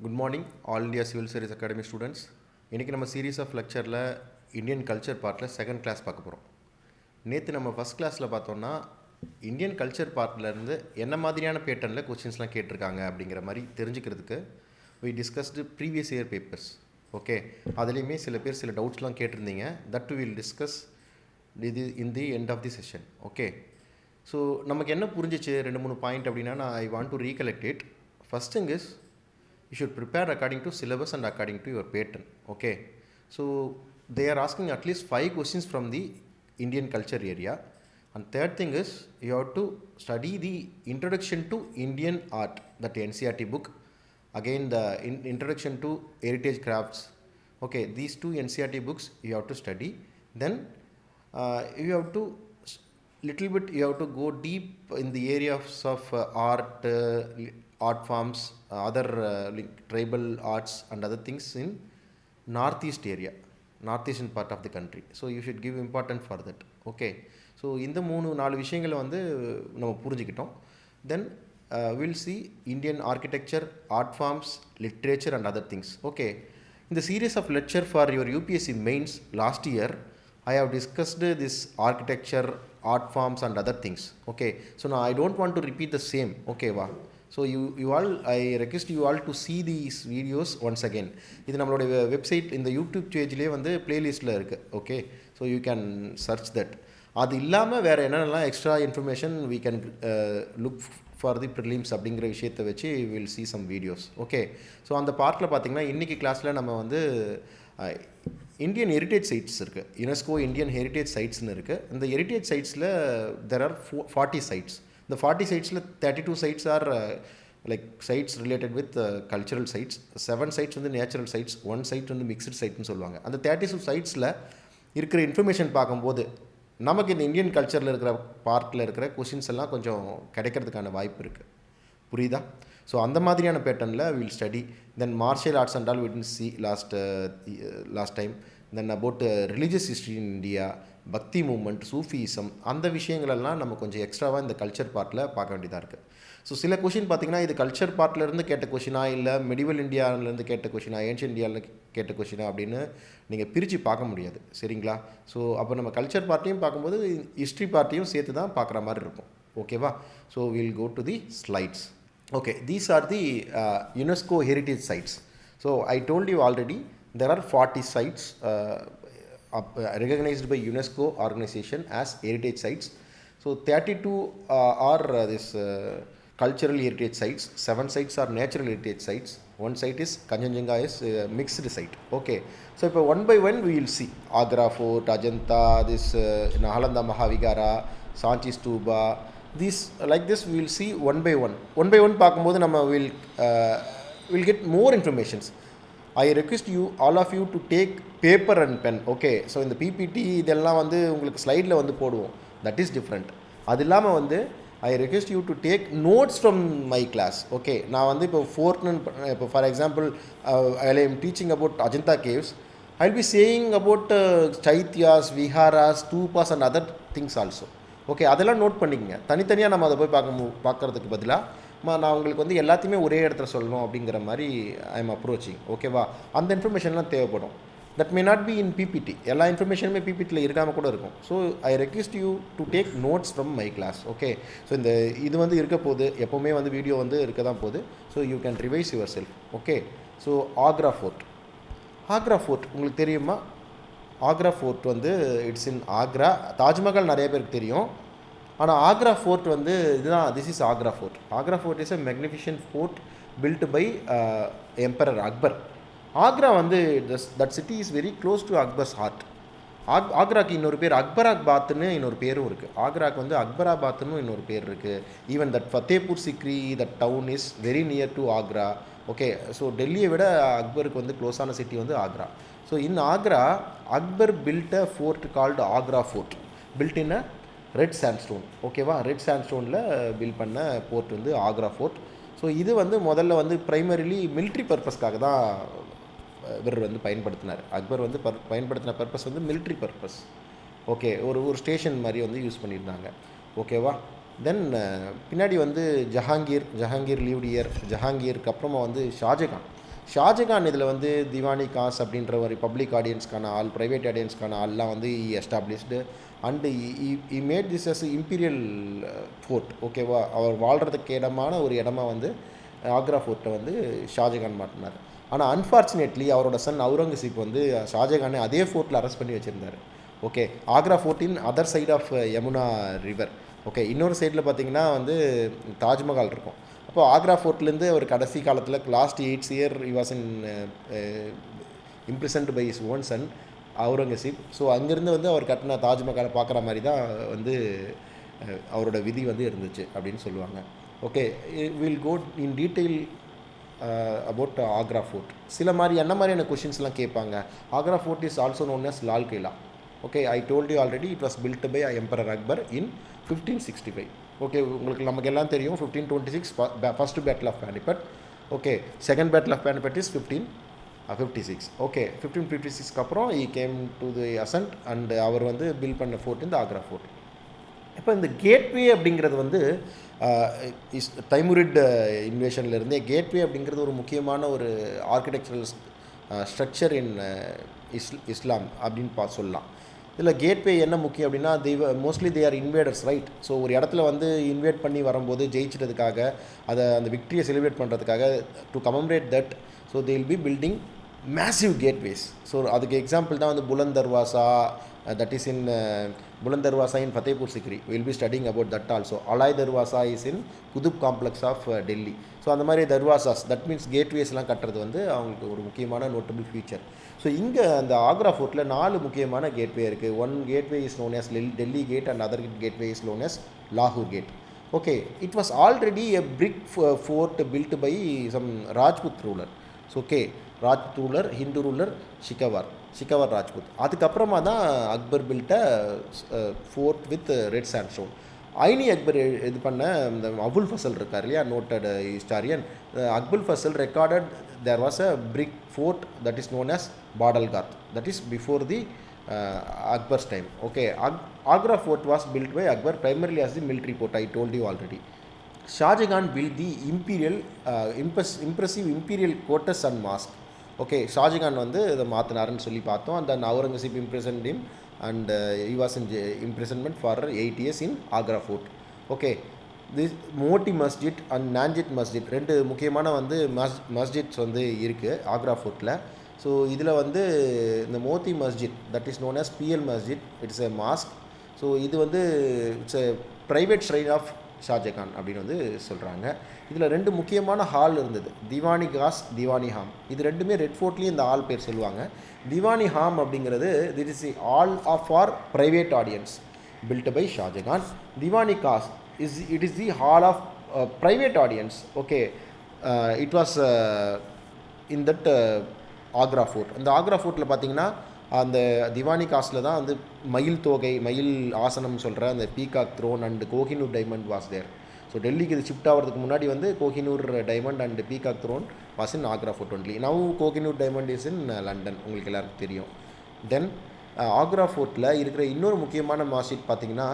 Good morning, All India Civil Service Academy students. இன்றைக்கி நம்ம series of லெக்சரில் Indian culture பார்ட்டில் செகண்ட் கிளாஸ் பார்க்க போகிறோம். நேற்று நம்ம ஃபஸ்ட் கிளாஸில் பார்த்தோன்னா இந்தியன் கல்ச்சர் பார்ட்லேருந்து என்ன மாதிரியான பேட்டர்னில் கொஸ்டின்ஸ்லாம் கேட்டிருக்காங்க அப்படிங்கிற மாதிரி தெரிஞ்சுக்கிறதுக்கு we discussed previous year papers. Okay, அதுலேயுமே சில பேர் சில டவுட்ஸ்லாம் கேட்டிருந்தீங்க. that we will discuss in the end of the session. Okay, so நமக்கு என்ன புரிஞ்சிச்சு 2-3 பாயிண்ட் அப்படின்னா நான் I want to recollect it. First thing is you should prepare according to syllabus and according to your pattern. Okay, so they are asking at least 5 questions from the Indian culture area. And third thing is you have to study the introduction to Indian art, that NCERT book, again the introduction to heritage crafts. Okay, these 2 NCERT books you have to study. Then you have to little bit you have to go deep in the areas of art forms, other like tribal arts and other things in northeast area, northeastern part of the country. So you should give importance for that. Okay, so இந்த 3-4 விஷயங்களை வந்து நம்ம புரிஞ்சுக்கிட்டோம். Then we'll see Indian architecture, art forms, literature and other things. Okay, in the series of lecture for your UPSC mains last year I have discussed this architecture, art forms and other things. Okay, so now I don't want to repeat the same. Okay va, so you all, I request you all to see these videos once again. இது நம்மளோட website இந்த YouTube பேஜ்லேயே வந்து பிளேலிஸ்ட்டில் இருக்குது. Okay, so you can search that. அது இல்லாமல் வேறு என்னென்னலாம் extra information we can look for the prelims அப்படிங்கிற விஷயத்தை வச்சு we'll see some videos. Okay, so அந்த பார்ட்டில் பார்த்திங்கன்னா இன்றைக்கி கிளாஸில் நம்ம வந்து இந்தியன் ஹெரிட்டேஜ் சைட்ஸ் இருக்குது, யுனெஸ்கோ இந்தியன் ஹெரிட்டேஜ் சைட்ஸ்னு இருக்குது. இந்த ஹெரிட்டேஜ் சைட்ஸில் தெர் ஆர் 40 sites. இந்த 40 sites 32 sites are like sites related with cultural sites, 7 sites வந்து நேச்சுரல் sites, 1 site வந்து மிக்ஸ்டு சைட்னு சொல்லுவாங்க. அந்த 32 சைட்ஸில் இருக்கிற இன்ஃபர்மேஷன் பார்க்கும்போது நமக்கு இந்த இந்தியன் கல்ச்சரில் இருக்கிற பார்ட்டில் இருக்கிற கொஷின்ஸ் எல்லாம் கொஞ்சம் கிடைக்கிறதுக்கான வாய்ப்பு இருக்குது. புரியுதா? ஸோ அந்த மாதிரியான பேட்டர்னில் will study. Then martial arts and all we didn't see last time. Then about religious history in India, பக்தி மூமெண்ட், சூஃபிசம், அந்த விஷயங்களெல்லாம் நம்ம கொஞ்சம் எக்ஸ்ட்ராவாக இந்த கல்ச்சர் பார்ட்டில் பார்க்க வேண்டியதாக இருக்குது. ஸோ சில கொஷின் பார்த்திங்கன்னா இது கல்ச்சர் பார்ட்லேருந்து கேட்ட கொஷினா இல்லை மெடிவல் இந்தியாவிலேருந்து கேட்ட கொஷினா, ஏன்ஷியன் இந்தியாவில் கேட்ட கொஷினா அப்படின்னு நீங்கள் பிரித்து பார்க்க முடியாது. சரிங்களா? ஸோ அப்போ நம்ம கல்ச்சர் பார்ட்டையும் பார்க்கும்போது ஹிஸ்ட்ரி பார்ட்டையும் சேர்த்து தான் பார்க்குற மாதிரி இருக்கும். ஓகேவா? So will go to the slides. Okay, these are the UNESCO heritage sites. So I told you already there are 40 sites recognized by UNESCO organization as heritage sites. So 32 are this cultural heritage sites, 7 sites are natural heritage sites, 1 site is Kanchenjunga is mixed site. Okay, so if one by one we will see Agra Fort, Ajanta, this Nalanda Mahavigara, Sanchi Stupa. These like this we will see one by one பார்க்கும்போது நம்ம will get more informations. I request you all of you to take paper and pen. Okay, so இந்த PPT இதெல்லாம் வந்து உங்களுக்கு ஸ்லைடில் வந்து போடுவோம், that is different. அது இல்லாமல் வந்து I request you to take notes from my class. Okay, நான் வந்து இப்போ இப்போ for example I am teaching about Ajanta caves. I will be saying about chaityas, viharas, stupas and other things also. Okay, அதெல்லாம் note பண்ணிக்கங்க. தனித்தனியாக நம்ம அதை போய் பார்க்குறதுக்கு பதிலாக நான் உங்களுக்கு வந்து எல்லாத்தையுமே ஒரே இடத்துல சொல்லணும் அப்படிங்கிற மாதிரி ஐ எம் அப்ரோச்சிங். ஓகேவா? அந்த இன்ஃபர்மேஷன்லாம் தேவைப்படும். That may not be in PPT. எல்லா இன்ஃபர்மேஷனுமே பிபிடியில் இருக்காமல் கூட இருக்கும். So I request you to take notes from my class. Okay, so இந்த இது வந்து இருக்க போகுது, எப்போவுமே வந்து வீடியோ வந்து இருக்க தான் போகுது. So you can revise yourself. Okay, so Agra fort உங்களுக்கு தெரியுமா? ஆக்ரா ஃபோர்ட் வந்து இட்ஸ் இன் ஆக்ரா. தாஜ்மஹால் நிறைய பேருக்கு தெரியும், ஆனால் ஆக்ரா ஃபோர்ட் வந்து இதுதான். This is Agra fort. Agra fort is a magnificent fort built by emperor Akbar. Agra வந்து that city is very close to Akbar's heart. ஆக்ராக்கு இன்னொரு பேர் அக்பராபாத்னு இன்னொரு பேரும் இருக்குது. ஆக்ராக்கு வந்து அக்பராபாத்னு இன்னொரு பேர் இருக்குது. Even that Fatehpur Sikri, that town is very near to Agra. Okay, so டெல்லியை விட அக்பருக்கு வந்து க்ளோஸான சிட்டி வந்து Agra. So in Agra Akbar built a fort called Agra fort, built in a red sandstone. ஓகேவா? ரெட் சாண்ட்ஸ்டோனில் பில்ட் பண்ண ஃபோர்ட் வந்து ஆக்ரா ஃபோர்ட். ஸோ இது வந்து முதல்ல வந்து ப்ரைமரிலி மிலிட்ரி பர்பஸ்க்காக தான் இவர் வந்து பயன்படுத்தினார். அக்பர் வந்து பயன்படுத்தின பர்பஸ் வந்து மிலிட்ரி பர்பஸ். ஓகே, ஒரு ஸ்டேஷன் மாதிரி வந்து யூஸ் பண்ணியிருந்தாங்க. ஓகேவா? தென் பின்னாடி வந்து ஜஹாங்கீர் லீவ்ட் இயர். ஜஹாங்கீருக்கு அப்புறமா வந்து ஷாஜகான். ஷாஜகான் இதில் வந்து திவானி காஸ் அப்படின்ற ஒரு பப்ளிக் ஆடியன்ஸ்க்கான ஆள், ப்ரைவேட் ஆடியன்ஸ்க்கான ஆள்லாம் வந்து established and he made this as imperial fort. ஓகேவா, அவர் வாழ்கிறதுக்கு இடமான ஒரு இடமா வந்து ஆக்ரா ஃபோர்ட்டை வந்து ஷாஜகான் மாட்டினார். ஆனால் அன்ஃபார்ச்சுனேட்லி அவரோட சன் அவுரங்கசீப் வந்து ஷாஜகானை அதே ஃபோர்ட்டில் அரெஸ்ட் பண்ணி வச்சுருந்தார். ஓகே, ஆக்ரா ஃபோர்ட்டின் other side of Yamuna river. Okay, இன்னொரு சைடில் பார்த்தீங்கன்னா வந்து தாஜ்மஹால் இருக்கும். அப்போ ஆக்ரா ஃபோர்ட்லேருந்து அவர் கடைசி காலத்தில் last 8 years he was in imprisoned by his own son Aurangzeb. So அங்கேருந்து வந்து அவர் கட்டின தாஜ்மஹாலை பார்க்குற மாதிரி தான் வந்து அவரோட விதி வந்து இருந்துச்சு அப்படின்னு சொல்லுவாங்க. Okay, will go in detail about Agra fort. சில மாதிரி என்ன மாதிரியான கொஷின்ஸ்லாம் கேட்பாங்க. Agra fort is also known as Lal Qila. Okay, I told you already it was built by emperor Akbar in 1565. Okay, உங்களுக்கு நமக்கு எல்லாம் தெரியும் 1526 first battle of Panipat. Okay, second battle of Panipat is 1556. Okay, 1556க்கு அப்புறம் he came to the ascent and அவர் வந்து built பண்ண fort இந்த ஆக்ரா ஃபோர்ட். இப்போ இந்த கேட்வே அப்படிங்கிறது வந்து தைமுரிட் இன்வேஷன்லேருந்தே கேட்வே அப்படிங்கிறது ஒரு முக்கியமான ஒரு ஆர்கிடெக்சரல் ஸ்ட்ரக்சர் இன் இஸ்லாம் அப்படின்னு சொல்லலாம். இதில் கேட்வே என்ன முக்கியம் அப்படின்னா mostly they are invaders, right? So ஒரு இடத்துல வந்து இன்வேட் பண்ணி வரும்போது ஜெயிச்சிட்டதுக்காக அந்த விக்ட்ரியை செலிப்ரேட் பண்ணுறதுக்காக to commemorate that, so they will be building massive gateways. So அதுக்கு எக்ஸாம்பிள் தான் வந்து Buland Darwaza, that is in Buland Darwaza in Fatehpur Sikri. Will be studying about that also. Alai Darwaza is in Qutub complex of Delhi. So அந்த மாதிரி தர்வாசாஸ், தட் மீன்ஸ் கேட்வேஸ்லாம் கட்டுறது வந்து அவங்களுக்கு ஒரு முக்கியமான நோட்டபிள் ஃபீச்சர். ஸோ இங்கே அந்த ஆக்ரா ஃபோர்ட்டில் 4 முக்கியமான கேட்வே இருக்குது. One gateway is known as Delhi gate and other gateway is known as லாகூர் gate. Okay, it was already a brick fort built by some Rajput ruler. So okay, Rajput ruler, Hindu ruler Sikarwar Rajput. அதுக்கப்புறமா தான் அக்பர் பில்ட்ட fort with red sandstone. Ain-i Akbar இது பண்ண இந்த அபுல் ஃபசல் இருக்கார் இல்லையா, noted historian. Abul Fazal recorded there was a brick fort that is known as Badalgarh, that is before the Akbar's time. Okay, Agra fort was built by Akbar primarily as the military fort, I told you already. Shahjahan built the impressive imperial quarters and mosque. Okay, Shahjahan வந்து இதை மாற்றினாருன்னு சொல்லி பார்த்தோம். And then Aurangzeb imprisoned him and he was in imprisonment for 8 years in Agra fort. Okay, this Moti Masjid and நான்ஜித் மஸ்ஜித் 2 முக்கியமான வந்து மஸ்ஜித்ஸ் வந்து இருக்குது Agra ஃபோர்ட்டில். So இதில் வந்து இந்த Moti Masjid that is known as pearl Masjid, it's a mosque. So இது வந்து it's a private shrine of Shahjahan அப்படின்னு வந்து சொல்கிறாங்க. இதில் 2 முக்கியமான ஹால் இருந்தது, திவானி காஸ், திவானி ஹாம். இது ரெண்டுமே ரெட் ஃபோர்ட்லேயும் இந்த ஹால் பேர் சொல்லுவாங்க. திவானி ஹாம் அப்படிங்கிறது that is the hall of for private audience built by Shahjahan. Diwan-i Khas it is the hall of private audience. Okay, it was in that Agra fort. அந்த ஆக்ரா ஃபோர்ட்டில் பார்த்தீங்கன்னா அந்த திவானி காஸ்ட்டில் தான் வந்து மயில் ஆசனம் சொல்கிற அந்த peacock throne and Kohinoor diamond was there. So டெல்லிக்கு இது ஷிஃப்ட் ஆகிறதுக்கு முன்னாடி வந்து Kohinoor diamond and peacock throne was in Agra fort only. Now Kohinoor diamond is in London, உங்களுக்கு எல்லாருக்கும் தெரியும். தென் ஆக்ரா ஃபோர்ட்டில் இருக்கிற இன்னொரு முக்கியமான மஸ்ஜித் பார்த்தீங்கன்னா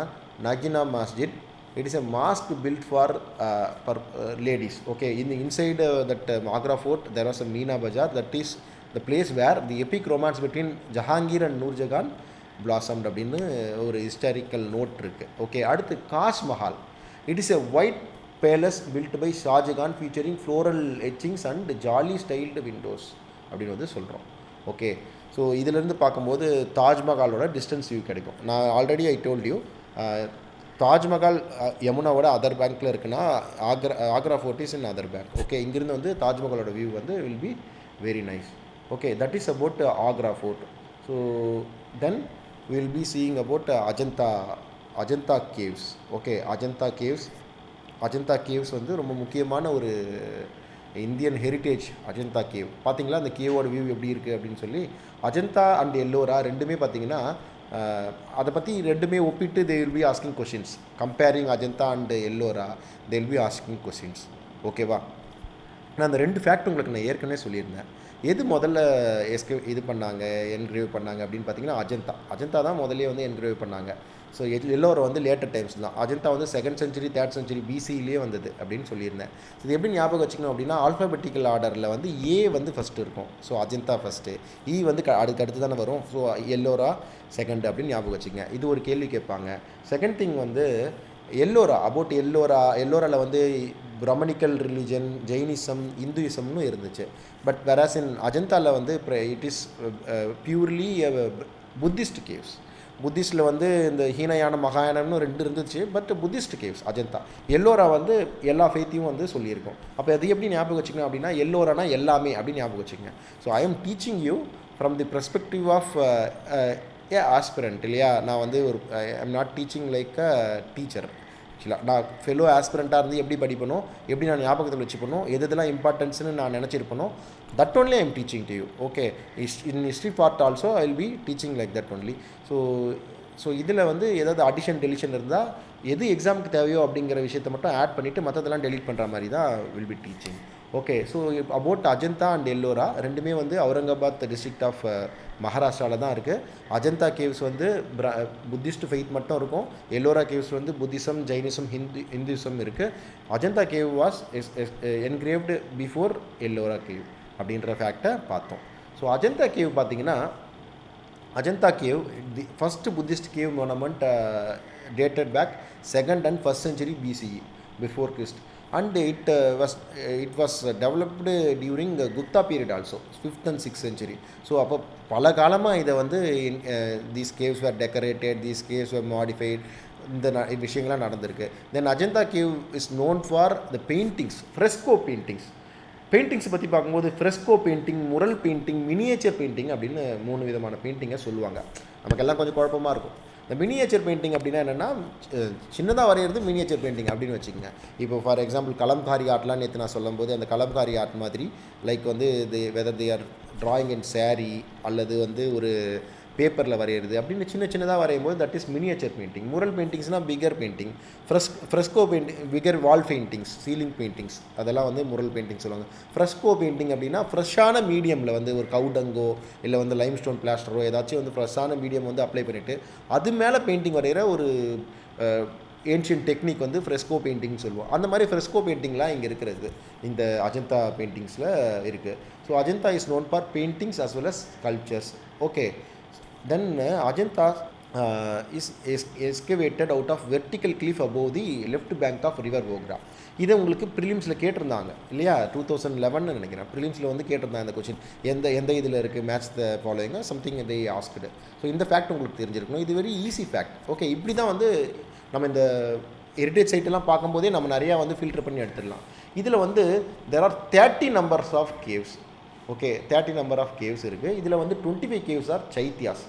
நகினா மஸ்ஜித். It is a mosque built for ladies. Okay, inside that Agra fort there was a Meena Bazaar, that is the place where the epic romance between Jahangir and Noor Jahan blossomed அப்படின்னு ஒரு historical note இருக்குது. Okay, அடுத்து Khas Mahal. It is a white palace built by Shahjahan featuring floral etchings and jolly styled windows அப்படின்னு வந்து சொல்கிறோம். Okay, so இதிலேருந்து பார்க்கும்போது தாஜ்மஹாலோட distance view கிடைக்கும். நான் already I told you Taj Mahal யமுனாவோட அதர் பேங்க்கில் இருக்குன்னா Agra fort is in other bank. Okay, இங்கிருந்து வந்து தாஜ்மஹாலோட வியூ வந்து will be very nice. Okay, that is about Agra fort. So then will be seeing about Ajanta caves. Okay, Ajanta caves வந்து ரொம்ப முக்கியமான ஒரு இந்தியன் ஹெரிட்டேஜ். அஜந்தா கேவ் பார்த்தீங்களா, அந்த கேவோட வியூ எப்படி இருக்குது அப்படின்னு சொல்லி. அஜந்தா அண்ட் எல்லோரா ரெண்டுமே பார்த்தீங்கன்னா அதை பற்றி ரெண்டுமே ஒப்பிட்டு they will be asking questions. Comparing Ajanta and Ellora they will be asking questions. ஓகேவா, நான் அந்த 2 ஃபேக்ட் உங்களுக்கு நான் ஏற்கனவே சொல்லியிருந்தேன். எது முதல்ல இது பண்ணாங்க, என்கிரேவ் பண்ணாங்க அப்படின்னு பார்த்தீங்கன்னா அஜந்தா தான் முதல்ல வந்து என்கிரேவ் பண்ணாங்க. ஸோ எல்லோரா வந்து லேட்டர் டைம்ஸ் தான். அஜந்தா வந்து 2nd century 3rd century BCலேயே வந்தது அப்படின்னு சொல்லியிருந்தேன். இது எப்படி ஞாபகம் வச்சுக்கணும் அப்படின்னா, ஆல்ஃபபெட்டிக்கல் ஆர்டரில் வந்து ஏ வந்து ஃபஸ்ட்டு இருக்கும். ஸோ அஜந்தா ஃபஸ்ட்டு, இ வந்து அடுத்து தானே வரும். ஸோ எல்லோரா செகண்ட் அப்படின்னு ஞாபகம் வச்சுக்கங்க. இது ஒரு கேள்வி கேட்பாங்க. செகண்ட் திங் வந்து எல்லோரா, அபவுட் எல்லோராவில் வந்து பிரமணிக்கல் ரிலிஜன், ஜெயினிசம், இந்துயிசம்னு இருந்துச்சு. பட் வெராஸ் இன் அஜந்தாவில் வந்து it is purely Buddhist caves. புத்திஸ்டில் வந்து இந்த ஹீனயான மகாயானம்னு 2 இருந்துச்சு. But Buddhist caves Ajanta. Ellora வந்து எல்லா ஃபெய்த்தையும் வந்து சொல்லியிருக்கோம். அப்போ அது எப்படி ஞாபகம் வச்சுக்கணும் அப்படின்னா, எல்லோரானா எல்லாமே அப்படின்னு ஞாபகம் வச்சுக்கங்க. So I am teaching you from the perspective of aspirant இல்லையா. நான் வந்து ஒரு I am not teaching like a teacher. ஆக்சுவலாக நான் ஃபெலோ ஆஸ்பிரண்ட்டாக இருந்து எப்படி படிப்பணும், எப்படி நான் ஞாபகத்தில் வச்சுக்கணும், எதெல்லாம் இம்பார்ட்டன்ஸ்னு நான் நினச்சிருப்பணும், that only I am teaching to you. Okay, in history part also I will be teaching like that only. So இதில் வந்து ஏதாவது அடிஷன் டெலிஷன் இருந்தால் எது எக்ஸாமுக்கு தேவையோ அப்படிங்கிற விஷயத்தை மட்டும் ஆட் பண்ணிவிட்டு மற்றதெல்லாம் டெலிட் பண்ணுற மாதிரி தான் will be teaching. Okay, so about Ajanta and Ellora ரெண்டுமே வந்து அவுரங்காபாத் டிஸ்ட்ரிக்ட் ஆஃப் மகாராஷ்டிராவில் தான் இருக்குது. அஜந்தா கேவ்ஸ் வந்து புத்திஸ்ட் ஃபெய்த் மட்டும் இருக்கும். எல்லோரா கேவ்ஸ் வந்து புத்திசம், ஜெயினிசம், ஹிந்துயிசம் இருக்குது. Ajanta cave was engraved before Ellora cave அப்படின்ற ஃபேக்டை பார்த்தோம். ஸோ அஜந்தா கேவ் பார்த்தீங்கன்னா, Ajanta cave the first Buddhist cave monument dated back 2nd and 1st century BCE before Christ, and it was developed during Gupta period also, 5th and 6th century. So அப்போ பல காலமாக இதை வந்து these caves were decorated, these caves were modified, இந்த விஷயங்கள்லாம் நடந்திருக்கு. Then Ajanta cave is known for the paintings, fresco paintings. Paintings பற்றி பார்க்கும்போது fresco painting, mural painting, miniature painting அப்படின்னு 3 விதமான பெயிண்டிங்கை சொல்லுவாங்க. நமக்கெல்லாம் கொஞ்சம் குழப்பமாக இருக்கும். இந்த மினியேச்சர் பெயிண்டிங் அப்படின்னா என்னென்னா, சின்னதாக வரைகிறது மினியேச்சர் பெயிண்டிங் அப்படின்னு வச்சுக்கோங்க. இப்போ ஃபார் எக்ஸாம்பிள் கலம்காரி ஆர்ட்லாம் நேற்று நான் சொல்லும்போது, அந்த கலம்காரி ஆர்ட் மாதிரி லைக் வந்து whether they are drawing in saree அல்லது வந்து ஒரு பேப்பரில் வரைகிறது அப்படின்னு சின்னதாக வரையும் போது that is miniature painting. Mural பெயிண்டிங்ஸ்னால் bigger painting. Fresco painting bigger wall paintings, ceiling paintings, அதெல்லாம் வந்து முரல் பெயிண்டிங் சொல்லுவாங்க. ஃப்ரெஸ்கோ பெயிண்டிங் அப்படின்னா ஃப்ரெஷ்ஷான மீடியமில் வந்து ஒரு கவுடங்கோ இல்லை வந்து லைம்ஸ்டோன் பிளாஸ்டரோ ஏதாச்சும் வந்து ஃப்ரெஷ்ஷான மீடியம் வந்து அப்ளை பண்ணிவிட்டு அது மேலே பெயிண்டிங் வரைகிற ஒரு ஏன்ஷியன் டெக்னிக் வந்து ஃப்ரெஸ்கோ பெயிண்டிங்னு சொல்லுவோம். அந்த மாதிரி ஃப்ரெஸ்கோ பெயிண்டிங்லாம் இங்கே இருக்கிறது இந்த அஜந்தா பெயிண்டிங்ஸில் இருக்குது. So Ajanta is known for paintings as well as cultures. Okay, then Ajanta is excavated out of vertical cliff above the left bank of river Vogra. இதை உங்களுக்கு ப்ரிலிம்ஸில் கேட்டிருந்தாங்க இல்லையா, 2011 நினைக்கிறேன். ப்ரிலிம்ஸில் வந்து கேட்டிருந்தாங்க இந்த கொஸ்டின், எந்த இதில் இருக்குது match the following something they asked. So இந்த ஃபேக்ட் உங்களுக்கு தெரிஞ்சிருக்கணும். இது வெரி ஈஸி ஃபேக்ட். ஓகே, இப்படி தான் வந்து நம்ம இந்த ஹெரிட்டேஜ் சைட்டெல்லாம் பார்க்கும்போதே நம்ம நிறையா வந்து ஃபில்டர் பண்ணி எடுத்துடலாம். இதில் வந்து there are 30 numbers of caves. Okay, 30 number of caves இருக்குது. இதில் வந்து 25 caves are chaityas,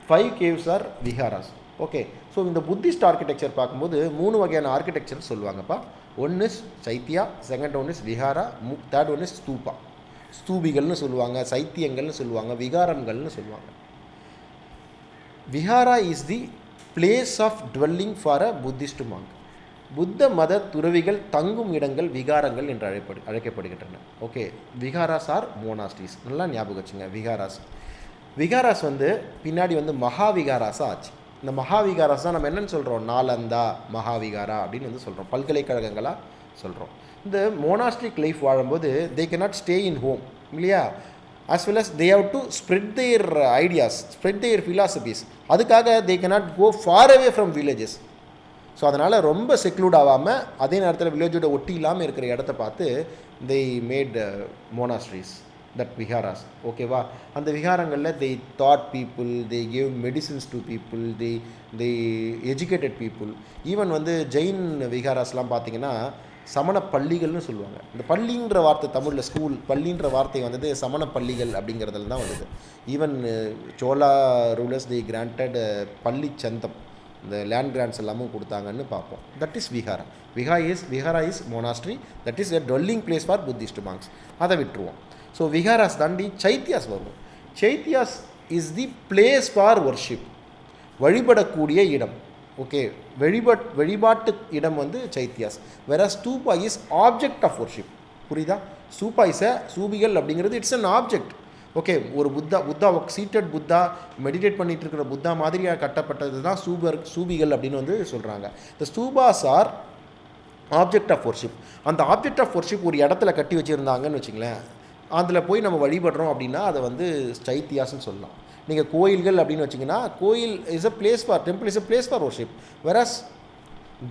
5 caves are viharas. Okay, so இந்த புத்திஸ்ட் ஆர்கிடெக்சர் பார்க்கும்போது 3 வகையான ஆர்கிடெக்சர் சொல்லுவாங்கப்பா. One is chaitya, second one is vihara, third one is stupa. ஸ்தூபிகள்னு சொல்லுவாங்க, சைத்தியங்கள்னு சொல்லுவாங்க, விகாரங்கள்னு சொல்லுவாங்க. Vihara is the place of dwelling for a Buddhist monk. புத்த மத துறவிகள் தங்கும் இடங்கள் விகாரங்கள் என்று அழைக்கப்படுகின்றன. Okay, viharas are monasteries. நல்லா ஞாபகம் வச்சுங்க. விகாராஸ் வந்து பின்னாடி வந்து மகாவிகாராஸாக ஆச்சு. இந்த மகாவிகாராஸ் தான் நம்ம என்னென்னு சொல்கிறோம், நாலந்தா மகாவிகாரா அப்படின்னு வந்து சொல்கிறோம், பல்கலைக்கழகங்களாக சொல்கிறோம். இந்த மோனாஸ்ட்ரிக் லைஃப் வாழும்போது தே cannot stay in home இல்லையா, as well as they have to spread their ideas, spread their philosophies. அதுக்காக they cannot go far away from villages. So அதனால் ரொம்ப செக்லூட் ஆகாமல் அதே நேரத்தில் வில்லேஜோட ஒட்டி இல்லாமல் இருக்கிற இடத்த பார்த்து they made monasteries, that viharas. ஓகேவா, அந்த விகாரங்களில் they taught people, they gave medicines to people, they educated people. Even வந்து ஜெயின் விகாராஸ்லாம் பார்த்தீங்கன்னா சமண பள்ளிகள்னு சொல்லுவாங்க. இந்த பள்ளின்ற வார்த்தை தமிழில் ஸ்கூல், பள்ளின்ற வார்த்தை வந்தது சமண பள்ளிகள் அப்படிங்கிறதுல தான் வந்தது. Even Chola rulers they granted பள்ளி சந்தம், இந்த லேண்ட் கிராண்ட்ஸ் எல்லாமும் கொடுத்தாங்கன்னு பார்ப்போம். That is vihara. Vihara is monastery, that is a dwelling place for Buddhist monks. அதை விட்டுருவோம். ஸோ விஹாராஸ் தாண்டி சைத்தியாஸ் வருவோம். Chaityas is the place for worship, வழிபடக்கூடிய இடம். ஓகே, வழிபாட்டு இடம் வந்து சைத்தியாஸ். வேற stupa is object of worship. புரியுதா? ஸ்தூபா இஸ் ஸ்தூபிகள் அப்படிங்கிறது இட்ஸ் அன் ஆப்ஜெக்ட். ஓகே, ஒரு புத்தா சீட்டட் புத்தா மெடிடேட் பண்ணிட்டு இருக்கிற புத்தா மாதிரியாக கட்டப்பட்டது தான் ஸ்தூபிகள் அப்படின்னு வந்து சொல்கிறாங்க. இந்த ஸ்தூபாஸ் ஆர் ஆப்ஜெக்ட் ஆஃப் ஒர்ஷிப். அந்த ஆப்ஜெக்ட் ஆஃப் ஒர்ஷிப் ஒரு இடத்துல கட்டி வச்சுருந்தாங்கன்னு வச்சுங்களேன், அதில் போய் நம்ம வழிபடுறோம் அப்படின்னா அதை வந்து சைத்தியாஸ்ன்னு சொல்லலாம். நீங்கள் கோயில்கள் அப்படின்னு வச்சிங்கன்னா கோயில் is a place for temple is a place for worship, whereas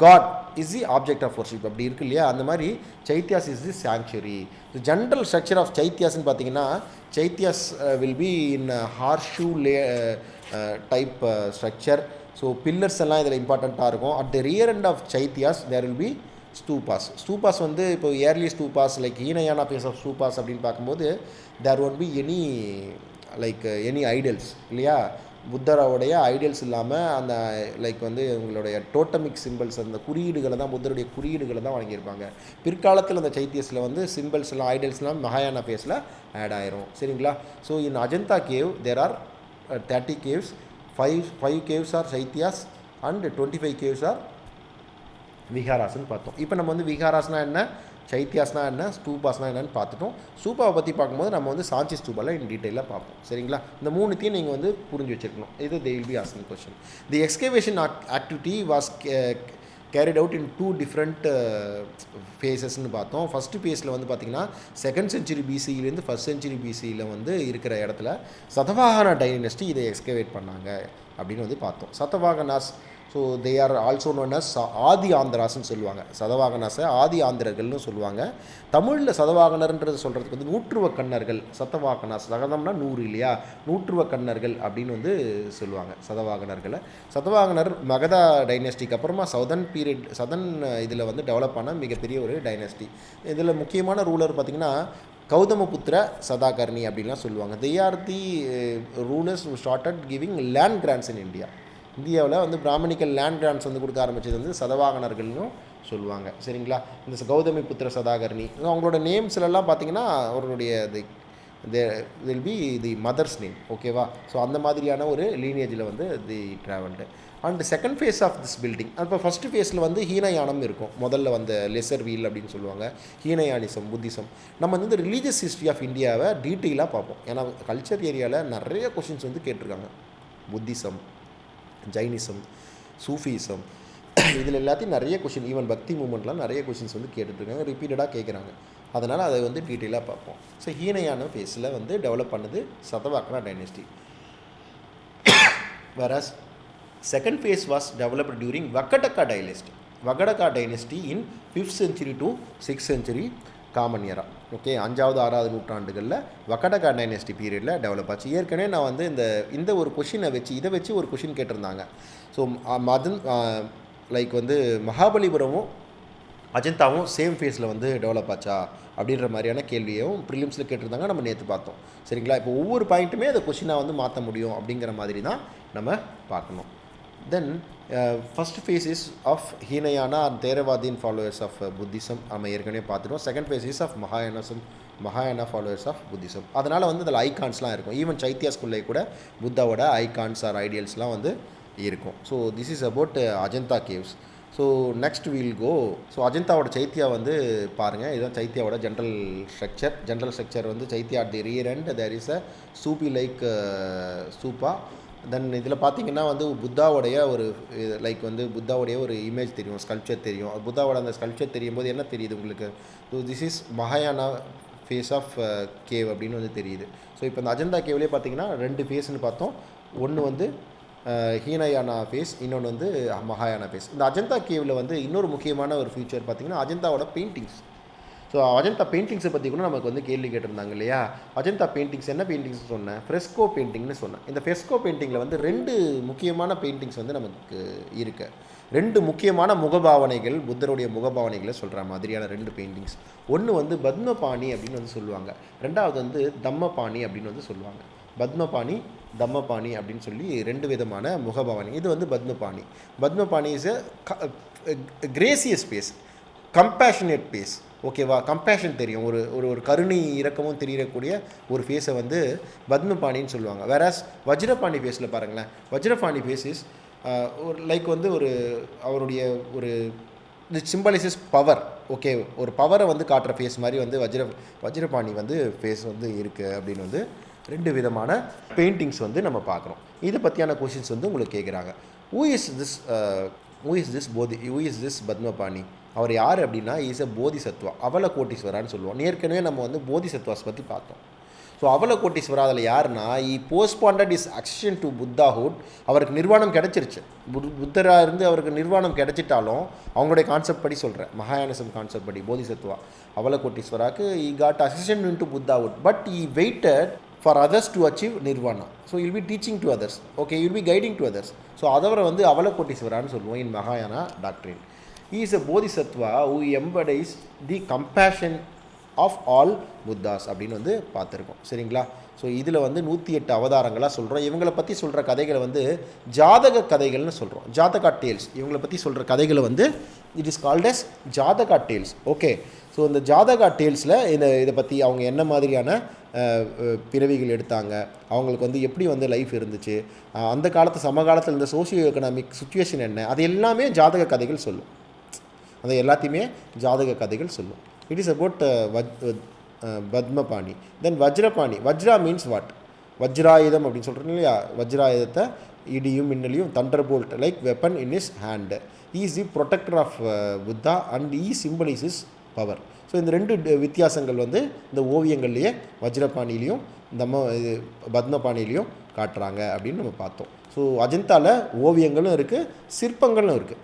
god is the object of worship அப்படி இருக்கு இல்லையா. அந்த மாதிரி chaityas is the sanctuary. General structure of சைத்தியாஸ்ன்னு பார்த்தீங்கன்னா chaityas will be in horseshoe type structure. So pillars எல்லாம் இதில் இம்பார்ட்டண்ட்டாக இருக்கும். At the rear end of chaityas there will be stupas வந்து இப்போ early stupas like Hinayana phase of stupas அப்படின்னு பார்க்கும்போது தேர் ஒன்ட் பி எனி ஐடல்ஸ் இல்லையா. புத்தரோடைய ஐடியல்ஸ் இல்லாமல் அந்த லைக் வந்து உங்களுடைய டோட்டமிக் சிம்பிள்ஸ் அந்த குறியீடுகளை தான் புத்தருடைய குறியீடுகளை தான் வழங்கியிருப்பாங்க. பிற்காலத்தில் அந்த சைத்தியஸில் வந்து சிம்பிள்ஸ் எல்லாம் ஐடியல்ஸ்லாம் மகாயானா ஃபேஸில் ஆட் ஆயிரும். சரிங்களா. So in Ajanta cave there are 30 caves, 5 caves are chaityas and 25 caves are விஹாராஸ்ன்னு பார்த்தோம். இப்போ நம்ம வந்து விஹாராஸ்னா என்ன, சைத்தியாஸ்னா என்ன, ஸ்தூபாஸ்னா என்னன்னு பார்த்துட்டோம். ஸ்தூபாவை பற்றி பார்க்கும்போது நம்ம வந்து சாஞ்சி ஸ்தூபாவில் இன் டீட்டெயிலாக பார்ப்போம். சரிங்களா. இந்த மூணுத்தையும் நீங்கள் வந்து புரிஞ்சு வச்சுருக்கணும். இது they will be asking question. The excavation activity was carried out in 2 different phases-னு பார்த்தோம். ஃபஸ்ட்டு ஃபேஸில் வந்து பார்த்திங்கன்னா 2nd century BCலேருந்து 1st century BCயில் வந்து இருக்கிற இடத்துல சதவாகன டைனஸ்டி இதை எக்ஸ்கவேட் பண்ணாங்க அப்படின்னு வந்து பார்த்தோம். Satavahanas so they are also known as Adi ஆந்திராஸ்ன்னு சொல்லுவாங்க. சதவாகனாஸை ஆதி ஆந்திரர்கள்னு சொல்லுவாங்க. தமிழில் சதவாகனர்ன்றது சொல்கிறதுக்கு வந்து நூற்றுவ கண்ணர்கள், சதவாகனாஸ் சகதம்னா 100 இல்லையா, நூற்றுவ கண்ணர்கள் அப்படின்னு வந்து சொல்லுவாங்க சதவாகனர்களை. சதவாகனர் மகதா டைனஸ்டிக்கு அப்புறமா சதன் இதில் வந்து டெவலப் ஆன மிகப்பெரிய ஒரு டைனஸ்டி. இதில் முக்கியமான ரூலர் பார்த்திங்கன்னா கௌதமபுத்திர சதாகர்ணி அப்படின்லாம் சொல்லுவாங்க. They are the rulers who started giving land grants in India. இந்தியாவில் வந்து பிராமணிக்கல் லேண்ட் கிராண்ட்ஸ் வந்து கொடுக்க ஆரம்பித்தது வந்து சதவாகனர்கள்னு சொல்லுவாங்க. சரிங்களா. இந்த கௌதமி புத்திர சதாகர்ணி அவங்களோட நேம்ஸ்லாம் பார்த்திங்கன்னா அவருடைய will be the mother's name. ஓகேவா. ஸோ அந்த மாதிரியான ஒரு லீனியேஜில் வந்து the travelled. And second phase of this building, அப்போ ஃபஸ்ட்டு ஃபேஸில் வந்து ஹீனயானம் இருக்கும். முதல்ல வந்து லெசர் வீல் அப்படின்னு சொல்லுவாங்க. ஹீனயானிசம், புத்திசம். நம்ம வந்து ரிலீஜியஸ் ஹிஸ்ட்ரி ஆஃப் இந்தியாவை டீட்டெயிலாக பார்ப்போம். ஏன்னா கல்ச்சர் ஏரியாவில் நிறைய கொஷின்ஸ் வந்து கேட்டிருக்காங்க. புத்திசம், ஜைனிசம், சூஃபிசம், இதில் எல்லாத்தையும் நிறைய கொஷின், ஈவன் பக்தி மூமெண்ட்லாம் நிறைய கொஷின்ஸ் வந்து கேட்டுட்ருக்காங்க, ரிப்பீட்டடாக கேட்குறாங்க. அதனால் அதை வந்து டீட்டெயிலாக பார்ப்போம். ஸோ ஹீனயான ஃபேஸில் வந்து டெவலப் பண்ணது சதவாகனா dynasty. whereas second phase was developed during Vakataka dynasty in 5th century to 6th century common எரா. Okay, 5வது 6வது நூற்றாண்டுகளில் வக்கடகா டைனஸ்டி பீரியடில் டெவலப் ஆச்சு. ஏற்கனவே நான் வந்து இந்த ஒரு கொஷினை இதை வச்சு ஒரு கொஷின் கேட்டிருந்தாங்க. ஸோ லைக் வந்து மகாபலிபுரமும் அஜந்தாவும் சேம் ஃபேஸில் வந்து டெவலப் ஆச்சா அப்படின்ற மாதிரியான கேள்வியும் ப்ரிலிம்ஸில் கேட்டிருந்தாங்க. நம்ம நேற்று பார்த்தோம். சரிங்களா. இப்போ ஒவ்வொரு பாயிண்ட்டுமே அதை கொஷினாக வந்து மாற்ற முடியும் அப்படிங்கிற மாதிரி தான் நம்ம பார்க்கணும். Then first phase is of Hinayana and Theravadin followers of Buddhism நம்ம ஏற்கனவே பார்த்துட்டோம். செகண்ட் ஃபேஸ் இஸ் ஆஃப் மகாயானா ஃபாலோவர்ஸ் ஆஃப் புத்திசம். அதனால் வந்து அதில் ஐகான்ஸ்லாம் இருக்கும். ஈவன் சைத்தியாஸ்குள்ளே கூட புத்தாவோட ஐகான்ஸ் ஆர் ஐடியல்ஸ்லாம் வந்து இருக்கும். So this is about Ajanta caves. So next we'll go. So அஜந்தாவோட சைத்தியா வந்து பாருங்கள். இதுதான் சைத்தியாவோட ஜென்ரல் ஸ்ட்ரக்சர் வந்து chaitya at the rear and there is a stupi like stupa. Then இதில் பார்த்தீங்கன்னா வந்து புத்தாவுடைய ஒரு இமேஜ் தெரியும், ஸ்கல்ப்சர் தெரியும். புத்தாவோட அந்த ஸ்கல்ப்சர் தெரியும் போது என்ன தெரியுது உங்களுக்கு? ஸோ திஸ் இஸ் மகாயானா ஃபேஸ் ஆஃப் கேவ் அப்படின்னு வந்து தெரியுது. ஸோ இப்போ இந்த அஜந்தா கேவ்லேயே பார்த்தீங்கன்னா 2 ஃபேஸ்ன்னு பார்த்தோம். ஒன்று வந்து ஹீனயானா ஃபேஸ், இன்னொன்று வந்து மகாயானா ஃபேஸ். இந்த அஜந்தா கேவில் வந்து இன்னொரு முக்கியமான ஒரு ஃபீச்சர் பார்த்திங்கன்னா அஜந்தாவோட பெயிண்டிங்ஸ். ஸோ அஜந்தா பெயிண்டிங்ஸை பற்றி கூட நமக்கு வந்து கேள்வி கேட்டிருந்தாங்க இல்லையா. அஜந்தா பெயிண்டிங்ஸ் என்ன பெயிண்டிங்ஸ் சொன்னேன்? ஃப்ரெஸ்கோ பெயிண்டிங்னு சொன்னேன். இந்த ஃப்ரெஸ்கோ பெயிண்டிங்கில் வந்து 2 முக்கியமான பெயிண்டிங்ஸ் வந்து நமக்கு இருக்குது. 2 முக்கியமான முகபாவனைகள், புத்தருடைய முகபாவனைகளை சொல்கிற மாதிரியான 2 பெயிண்டிங்ஸ். ஒன்று வந்து பத்மபாணி அப்படின்னு வந்து சொல்லுவாங்க. 2வது வந்து தம்மபாணி அப்படின்னு வந்து சொல்லுவாங்க. பத்மபாணி, தம்மபாணி அப்படின்னு சொல்லி 2 விதமான முகபாவனை. இது வந்து Padmapani is a gracious face, compassionate face. ஓகேவா. கம்பேஷன் தெரியும், ஒரு கருணை இரக்கமும் தெரியக்கூடிய ஒரு ஃபேஸை வந்து பத்மபாணின்னு சொல்லுவாங்க. வேறஸ் வஜ்ரபாணி ஃபேஸில் பாருங்களேன். வஜ்ரபாணி ஃபேஸ் இஸ் ஒரு லைக் வந்து அவருடைய ஒரு சிம்பலைசஸ் பவர். ஓகே, ஒரு பவரை வந்து காட்டுற ஃபேஸ் மாதிரி வந்து வஜ்ரபாணி வந்து ஃபேஸ் வந்து இருக்குது அப்படின்னு வந்து 2 விதமான பெயிண்டிங்ஸ் வந்து நம்ம பார்க்குறோம். இதை பற்றியான கொஷின்ஸ் வந்து உங்களுக்கு கேட்குறாங்க. Who is this Padmapani? அவர் யார் அப்படின்னா இஸ் அ போதிசத்வா, அவலகோட்டீஸ்வரான்னு சொல்லுவோம். ஏற்கனவே நம்ம வந்து போதிசத்வாஸ் பற்றி பார்த்தோம். ஸோ அவலகோட்டீஸ்வரா அதில் யாருன்னா போஸ்ட்பாண்டட் இஸ் அக்ஷன் டு புத்தாஹுட். அவருக்கு நிர்வாணம் கிடச்சிருச்சு. புத்தராக இருந்து அவருக்கு நிர்வாணம் கிடச்சிட்டாலும் அவங்களுடைய கான்செப்ட் படி சொல்கிறேன், மகாயானிசம் கான்செப்ட் படி போதிசத்வா அவலகோட்டீஸ்வராக்கு he got action in to Buddhahood, but he waited for others to achieve nirvana. So you'll be teaching to others, okay, you'll be guiding to others. So adavara vandu avalakottiswaraanu solluvom in Mahayana doctrine. He is a bodhisattva who embodies the compassion of all buddhas அப்படினு வந்து பார்த்திருக்கோம். சரிங்களா? So இதில் வந்து 108 அவதாரங்களாக சொல்கிறோம். இவங்களை பற்றி சொல்கிற கதைகளை வந்து ஜாதக கதைகள்னு சொல்கிறோம். ஜாதகா டேல்ஸ். இவங்களை பற்றி சொல்கிற கதைகளை வந்து it is called as Jataka tales. Okay, so இந்த ஜாதகா டேல்ஸில் இதை பற்றி அவங்க என்ன மாதிரியான பிறவிகள் எடுத்தாங்க, அவங்களுக்கு வந்து எப்படி வந்து லைஃப் இருந்துச்சு, அந்த காலத்து சமகாலத்தில் இந்த சோசியோ எக்கனாமிக் சுச்சுவேஷன் என்ன, அது எல்லாமே ஜாதக கதைகள் சொல்லும். அது எல்லாத்தையுமே ஜாதக கதைகள் சொல்லும். It is about Padmapani. Then Vajrapani. Vajra means what? வஜ்ராயுதம் அப்படின்னு சொல்கிறோம் இல்லையா? வஜ்ராயுதத்தை இடியும் மின்னலியும் thunder bolt like weapon in is hand. Is the protector of Buddha and he symbolises power. So இந்த 2 வித்தியாசங்கள் வந்து இந்த ஓவியங்கள்லேயே வஜ்ரபாணிலையும் இந்த பத்மபாணிலையும் காட்டுறாங்க அப்படின்னு நம்ம பார்த்தோம். ஸோ அஜந்தாவில் ஓவியங்களும் இருக்குது, சிற்பங்களும் இருக்குது.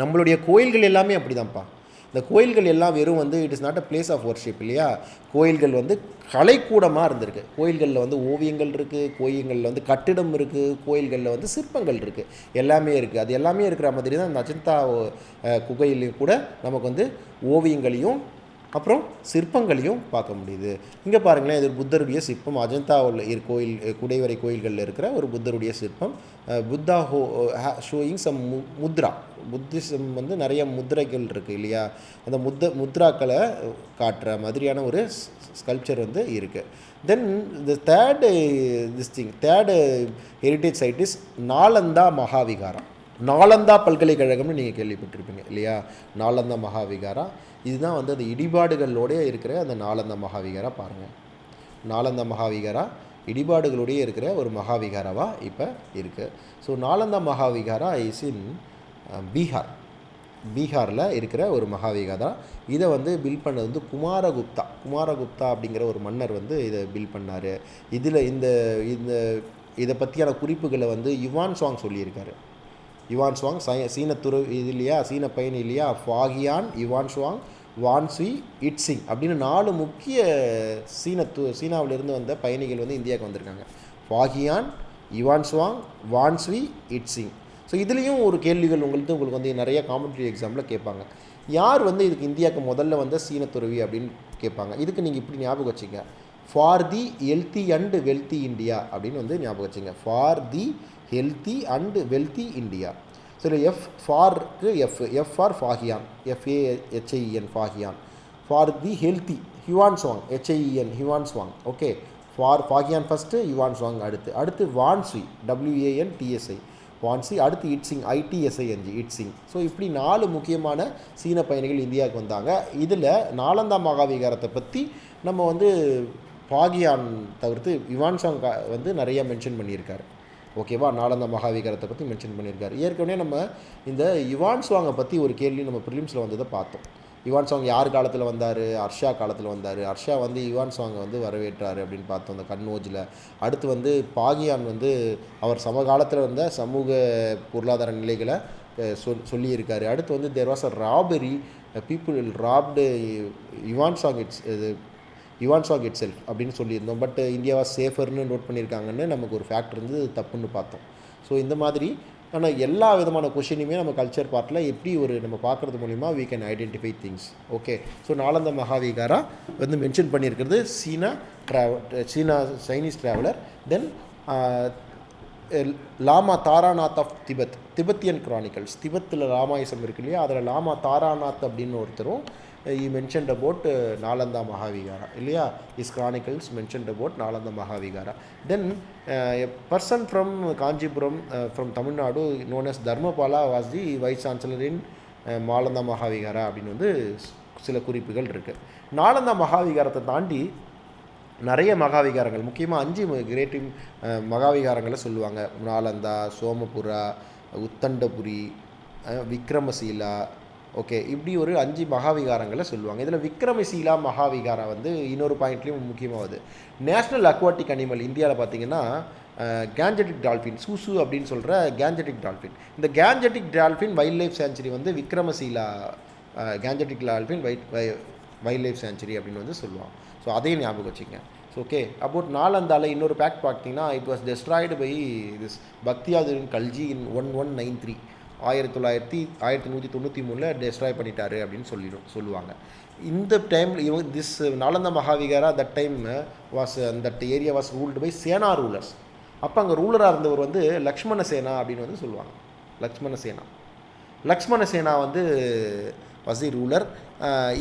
நம்மளுடைய கோயில்கள் எல்லாமே அப்படி தான்ப்பா. இந்த கோயில்கள் எல்லாம் வெறும் வந்து it is not a place of worship இல்லையா? கோயில்கள் வந்து கலைக்கூடமாக இருந்திருக்கு. கோயில்களில் வந்து ஓவியங்கள் இருக்குது, கோயில்களில் வந்து கட்டிடம் இருக்குது, கோயில்களில் வந்து சிற்பங்கள் இருக்குது, எல்லாமே இருக்குது. அது எல்லாமே இருக்கிற மாதிரி தான் இந்த அஜந்தா குகையிலையும் கூட நமக்கு வந்து ஓவியங்களையும் அப்புறம் சிற்பங்களையும் பார்க்க முடியுது. இங்கே பாருங்களேன், இது ஒரு புத்தருடைய சிற்பம். அஜந்தாவில் கோயில் குடைவரை கோயில்களில் இருக்கிற ஒரு புத்தருடைய சிற்பம். Buddha showing some mudra. Buddhism வந்து நிறைய முத்திரைகள் இருக்குது இல்லையா? அந்த முத்ராக்களை காட்டுற மாதிரியான ஒரு ஸ்கல்ப்சர் வந்து இருக்குது. Then the third heritage site is Nalanda Mahavihara. Nalanda பல்கலைக்கழகம்னு நீங்கள் கேள்விப்பட்டிருப்பீங்க இல்லையா? நாலந்தா மகாவிகாரா இதுதான் வந்து அந்த இடிபாடுகளோடய இருக்கிற அந்த நாலந்தா மகாவிகாரா. பாருங்கள், நாலந்தா மகாவிகாரா இடிபாடுகளோடய இருக்கிற ஒரு மகாவிகாராவாக இப்போ இருக்குது. ஸோ நாலந்தா மகாவிகாரா இஸ் இன் பீகாரில் இருக்கிற ஒரு மகாவிகாரா. இதை வந்து பில்ட் பண்ணது வந்து குமாரகுப்தா அப்படிங்கிற ஒரு மன்னர் வந்து இதை பில்ட் பண்ணார். இதில் இதை பற்றியான குறிப்புகளை வந்து யுவான் சுவாங் சொல்லியிருக்காரு. யுவான் சுவாங் சீனத்துறை இது இல்லையா, சீன பயணி இல்லையா, ஃபாகியான், யுவான் சுவாங், வான்ஸ்வி, இட்சிங் அப்படின்னு 4 முக்கிய சீனாவிலிருந்து வந்த பயணிகள் வந்து இந்தியாவுக்கு வந்திருக்காங்க. ஃபாகியான், யுவான் சுவாங், வான்ஸ்வி, இட்சிங். ஸோ இதுலேயும் ஒரு கேள்விகள் உங்களுக்கு வந்து நிறைய காம்படிட்டிவ் எக்ஸாமில் கேட்பாங்க. யார் வந்து இதுக்கு இந்தியாவுக்கு முதல்ல வந்த சீனத்துறவி அப்படின்னு கேட்பாங்க. இதுக்கு நீங்கள் இப்படி ஞாபகம் வச்சுங்க, for the healthy and wealthy India அப்படின்னு வந்து ஞாபகம் வச்சுங்க. For the healthy and wealthy India. சரி, F ஃபார்க்கு F for Fa-Hien, FAHIEN Fa-Hien. For the healthy ஹியூவான் Chuang, HIEN ஹியூவான் Chuang. Okay, for Fa-Hien first, Yuan Chwang அடுத்து வான்ஸ்வி, WANTSI வான்ஸ்வி, அடுத்து இட்சிங், ITSING இட்சிங். So இப்படி 4 முக்கியமான சீன பயணிகள் இந்தியாவுக்கு வந்தாங்க. இதில் நாலந்தா மகாவிகாரத்தை பற்றி நம்ம வந்து ஃபாகியான் தவிர்த்து யுவான் சுவாங் வந்து நிறைய மென்ஷன் பண்ணியிருக்காரு. ஓகேவா? நாலந்தா மகாவிகாரத்தை பற்றி மென்ஷன் பண்ணியிருக்காரு. ஏற்கனவே நம்ம இந்த யுவான் சுவாங்கை பற்றி ஒரு கேள்வி நம்ம ப்ரிலிம்ஸில் வந்ததை பார்த்தோம். யுவான் சுவாங் யார் காலத்தில் வந்தார்? ஹர்ஷா காலத்தில் வந்தார். ஹர்ஷா வந்து யுவான் சுவாங்கை வந்து வரவேற்றார் அப்படின்னு பார்த்தோம் அந்த கன்னோஜில். அடுத்து வந்து பாகியான் வந்து அவர் சமகாலத்தில் வந்த சமூக பொருளாதார நிலைகளை சொல்லியிருக்காரு. அடுத்து வந்து there was a robbery, people robbed Yuan Chwang itself அப்படின்னு சொல்லியிருந்தோம். பட் இந்தியா வாஸ் சேஃபர்னு நோட் பண்ணியிருக்காங்கன்னு நமக்கு ஒரு ஃபேக்ட் இருந்து தப்புன்னு பார்த்தோம். ஸோ இந்த மாதிரி ஆனால் எல்லா விதமான கொஷினையுமே நம்ம கல்ச்சர் பார்ட்டில் எப்படி நம்ம பார்க்குறது மூலிமா we can identify things. Okay, so Nalanda Mahavihara வந்து மென்ஷன் பண்ணியிருக்கிறது Chinese traveller. Then Lama Taranath of Tibetan chronicles. திபெத்தில் ராமாயசம் இருக்கு இல்லையா, அதில் லாமா தாராநாத் அப்படின்னு ஒருத்தரும் he mentioned about Nalanda Mahavigara இல்லையா, his chronicles mentioned about Nalanda Mahavigara. Then a person from Kanjipuram from Tamil Nadu known as Dharmapala was the vice chancellor in Nalanda Mahavigara அப்படின்னு வந்து சில குறிப்புகள் இருக்குது. நாலந்தா மகாவிகாரத்தை தாண்டி நிறைய மகாவிகாரங்கள், முக்கியமாக 5 கிரேட் மகாவிகாரங்களை சொல்லுவாங்க. நாலந்தா, சோமபுரா, உத்தண்டபுரி, விக்ரமசீலா, ஓகே, இப்படி ஒரு 5 மகாவிகாரங்களை சொல்லுவாங்க. இதில் விக்ரமசீலா மகாவிகாரம் வந்து இன்னொரு பாயிண்ட்லேயும் முக்கியமாகுது. நேஷ்னல் அக்வாட்டிக் அனிமல் இந்தியாவில் பார்த்தீங்கன்னா கேஞ்சட்டிக் டால்ஃபின், சூசு அப்படின்னு சொல்கிற கேஞ்சட்டிக் டால்ஃபின். இந்த Gangetic dolphin wildlife sanctuary வந்து Vikramshila Gangetic dolphin wildlife sanctuary அப்படின்னு வந்து சொல்லுவாங்க. ஸோ அதையும் ஞாபகம் வச்சுக்கங்க. ஸோ ஓகே, அபவுட் நாலந்தால இன்னொரு ஃபேக்ட் பார்த்தீங்கன்னா, it was destroyed by this பக்தியாதுரின் கல்ஜி இன் 1193, 1193 டெஸ்ட்ராய் பண்ணிட்டாரு அப்படின்னு சொல்லுவாங்க. இந்த டைமில் this Nalanda Mahavihara that time was that area was ruled by Sena rulers. அப்போ அங்கே ரூலராக இருந்தவர் வந்து லக்ஷ்மண சேனா அப்படின்னு வந்து சொல்லுவாங்க. லக்ஷ்மண சேனா வந்து வாஸ் தி ரூலர்.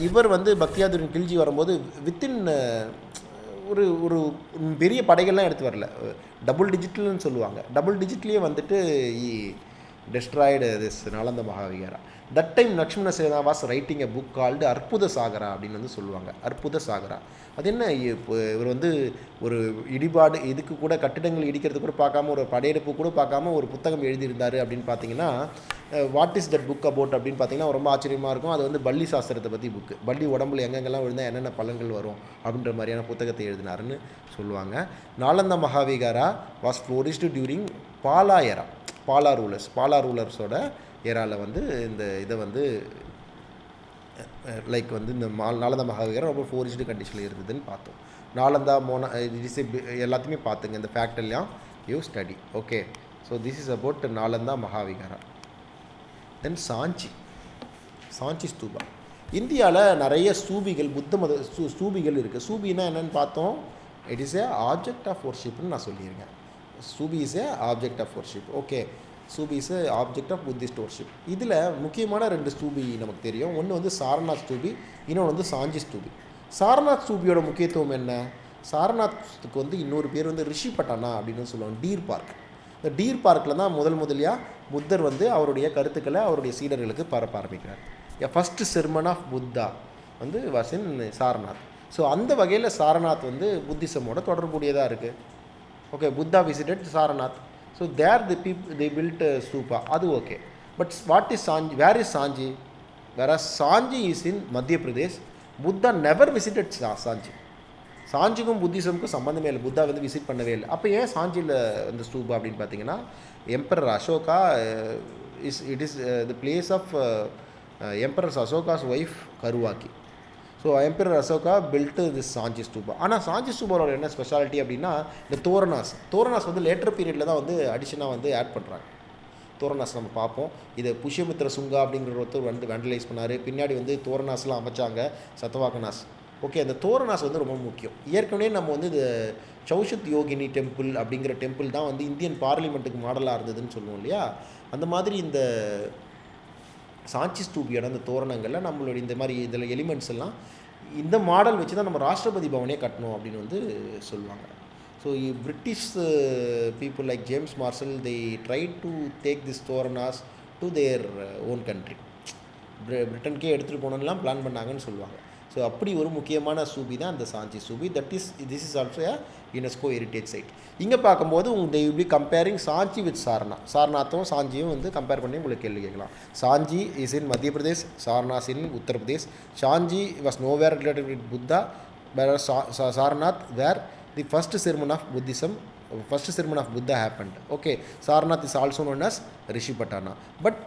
இவர் வந்து பக்தியாதுரின் கில்ஜி வரும்போது வித்தின் ஒரு ஒரு பெரிய படைகள்லாம் எடுத்து வரல, டபுள் டிஜிட்லன்னு சொல்லுவாங்க. டபுள் டிஜிட்லேயே வந்துட்டு destroyed this Nalanda Mahavihara. That time Lakshmana Sena was writing a book called அற்புத சாகரா அப்படின்னு வந்து சொல்லுவாங்க. அற்புத சாகரா அது என்ன, இவர் வந்து ஒரு இடிபாடு இதுக்கு கூட கட்டிடங்கள் இடிக்கிறது கூட பார்க்காம, ஒரு படையெடுப்பு கூட பார்க்காம ஒரு புத்தகம் எழுதியிருந்தார் அப்படின்னு பார்த்தீங்கன்னா, what is that book about அப்படின்னு பார்த்தீங்கன்னா ரொம்ப ஆச்சரியமாக இருக்கும். அது வந்து பள்ளி சாஸ்திரத்தை பற்றி புக்கு. பள்ளி உடம்புல எங்கெங்கெல்லாம் விழுந்தால் என்னென்ன பலன்கள் வரும் அப்படின்ற மாதிரியான புத்தகத்தை எழுதினாருன்னு சொல்லுவாங்க. Nalanda Mahavihara was flourished during Pala era. Pala ரூலர்ஸோட ஏராவில் வந்து இந்த இதை வந்து லைக் வந்து இந்த நாலந்தா மகாவிகாரம் ரொம்ப ஃப்ளோரிஷ்டு கண்டிஷனில் இருந்ததுன்னு பார்த்தோம். நாலந்தா எல்லாத்தையுமே பார்த்துங்க, இந்த ஃபேக்ட் எல்லாம் you study. Okay, so this is about Nalanda Mahavihara. Then Sanchi stupa. இந்தியாவில் நிறைய ஸ்தூபிகள், புத்த மத ஸ்தூபிகள் இருக்குது. ஸ்தூபின்னா என்னென்னு பார்த்தோம், it is a object of வொர்ஷிப்னு நான் சொல்லியிருக்கேன். Stupi is a object of worship. Okay, stupi is a object of Buddhist worship. இதில் முக்கியமான 2 ஸ்தூபி நமக்கு தெரியும். ஒன்று வந்து சாரநாத் ஸ்தூபி, இன்னொன்று வந்து சாஞ்சி ஸ்தூபி. சாரநாத் ஸ்தூபியோட முக்கியத்துவம் என்ன? சாரநாத்துக்கு வந்து இன்னொரு பேர் வந்து ரிஷிபட்டானா அப்படின்னு சொல்லுவாங்க, டீர் பார்க். இந்த டீர் பார்க்கில் தான் முதலியாக புத்தர் வந்து அவருடைய கருத்துக்களை அவருடைய சீடர்களுக்கு பரப்ப ஆரம்பிக்கிறார். ஃபஸ்ட்டு செர்மன் ஆஃப் புத்தா வந்து வாஸ் இன் சாரநாத். ஸோ அந்த வகையில் சாரநாத் வந்து புத்திசமோட தொடர்புடையதாக இருக்குது. Okay, Buddha visited Sarnath. So there they built stupa, அது okay. But what is Sanchi? Where is Sanchi? Sanchi is in மத்திய பிரதேஷ். புத்தா நெவர் விசிட்டட் சாஞ்சி. சாஞ்சிக்கும் புத்திசமுக்கும் சம்மந்தமே இல்லை, புத்தா வந்து விசிட் பண்ணவே இல்லை. அப்போ ஏன் சாஞ்சியில் வந்து ஸ்தூபா அப்படின்னு பார்த்தீங்கன்னா, emperor Ashoka it is the place of emperor Ashoka's wife Karuvaki. So emperor Ashoka built this Sanchi stupa. ஆனால் சாஞ்சி ஸ்தூபாவோட என்ன ஸ்பெஷாலிட்டி அப்படின்னா, இந்த தோரணாஸ் வந்து லேட்டர் பீரியடில் தான் வந்து அடிஷனாக வந்து ஆட் பண்ணுறாங்க. தோரணாஸ் நம்ம பார்ப்போம். இதை புஷ்யமித்ர சுங்கா அப்படிங்கிற ஒருத்தர் வந்து வேண்டலைஸ் பண்ணார். பின்னாடி வந்து தோரணாஸ்லாம் அமைச்சாங்க சத்தவாகனாஸ். ஓகே, அந்த தோரணாஸ் வந்து ரொம்ப முக்கியம். ஏற்கனவே நம்ம வந்து இந்த சௌஷத் யோகினி டெம்பிள் அப்படிங்கிற டெம்பிள் தான் வந்து இந்தியன் பார்லிமெண்ட்டுக்கு மாடலாக இருந்ததுன்னு சொல்லுவோம் இல்லையா? அந்த மாதிரி இந்த சாஞ்சி ஸ்தூபியோட அந்த தோரணங்களில் நம்மளுடைய இந்த மாதிரி இதில் எலிமெண்ட்ஸ் எல்லாம் இந்த மாடல் வச்சு தான் நம்ம ராஷ்டிரபதி பவனே கட்டணும் அப்படின்னு வந்து சொல்லுவாங்க. So British people like James Marshall they tried to take this toranas to their own country. பிரிட்டனுக்கே எடுத்துகிட்டு போனோம்லாம் பிளான் பண்ணாங்கன்னு சொல்லுவாங்க. ஸோ அப்படி ஒரு முக்கியமான ஸ்தூபி தான் அந்த சாஞ்சி ஸ்தூபி. This is also a UNESCO heritage site. இங்கே பார்க்கும்போது they will be comparing Sanchi with சாரநாத்தும் சாஞ்சியும் வந்து கம்பேர் பண்ணி உங்களுக்கு கேள்வி கேட்கலாம். சாஞ்சி இஸ் இன் மத்திய பிரதேஷ், சாரநாத் இன் உத்தரப்பிரதேஷ். சாஞ்சி was nowhere related with Buddha, whereas Sarnath where the first sermon of Buddha happened. Okay, Sarnath is also known as Rishipatana. But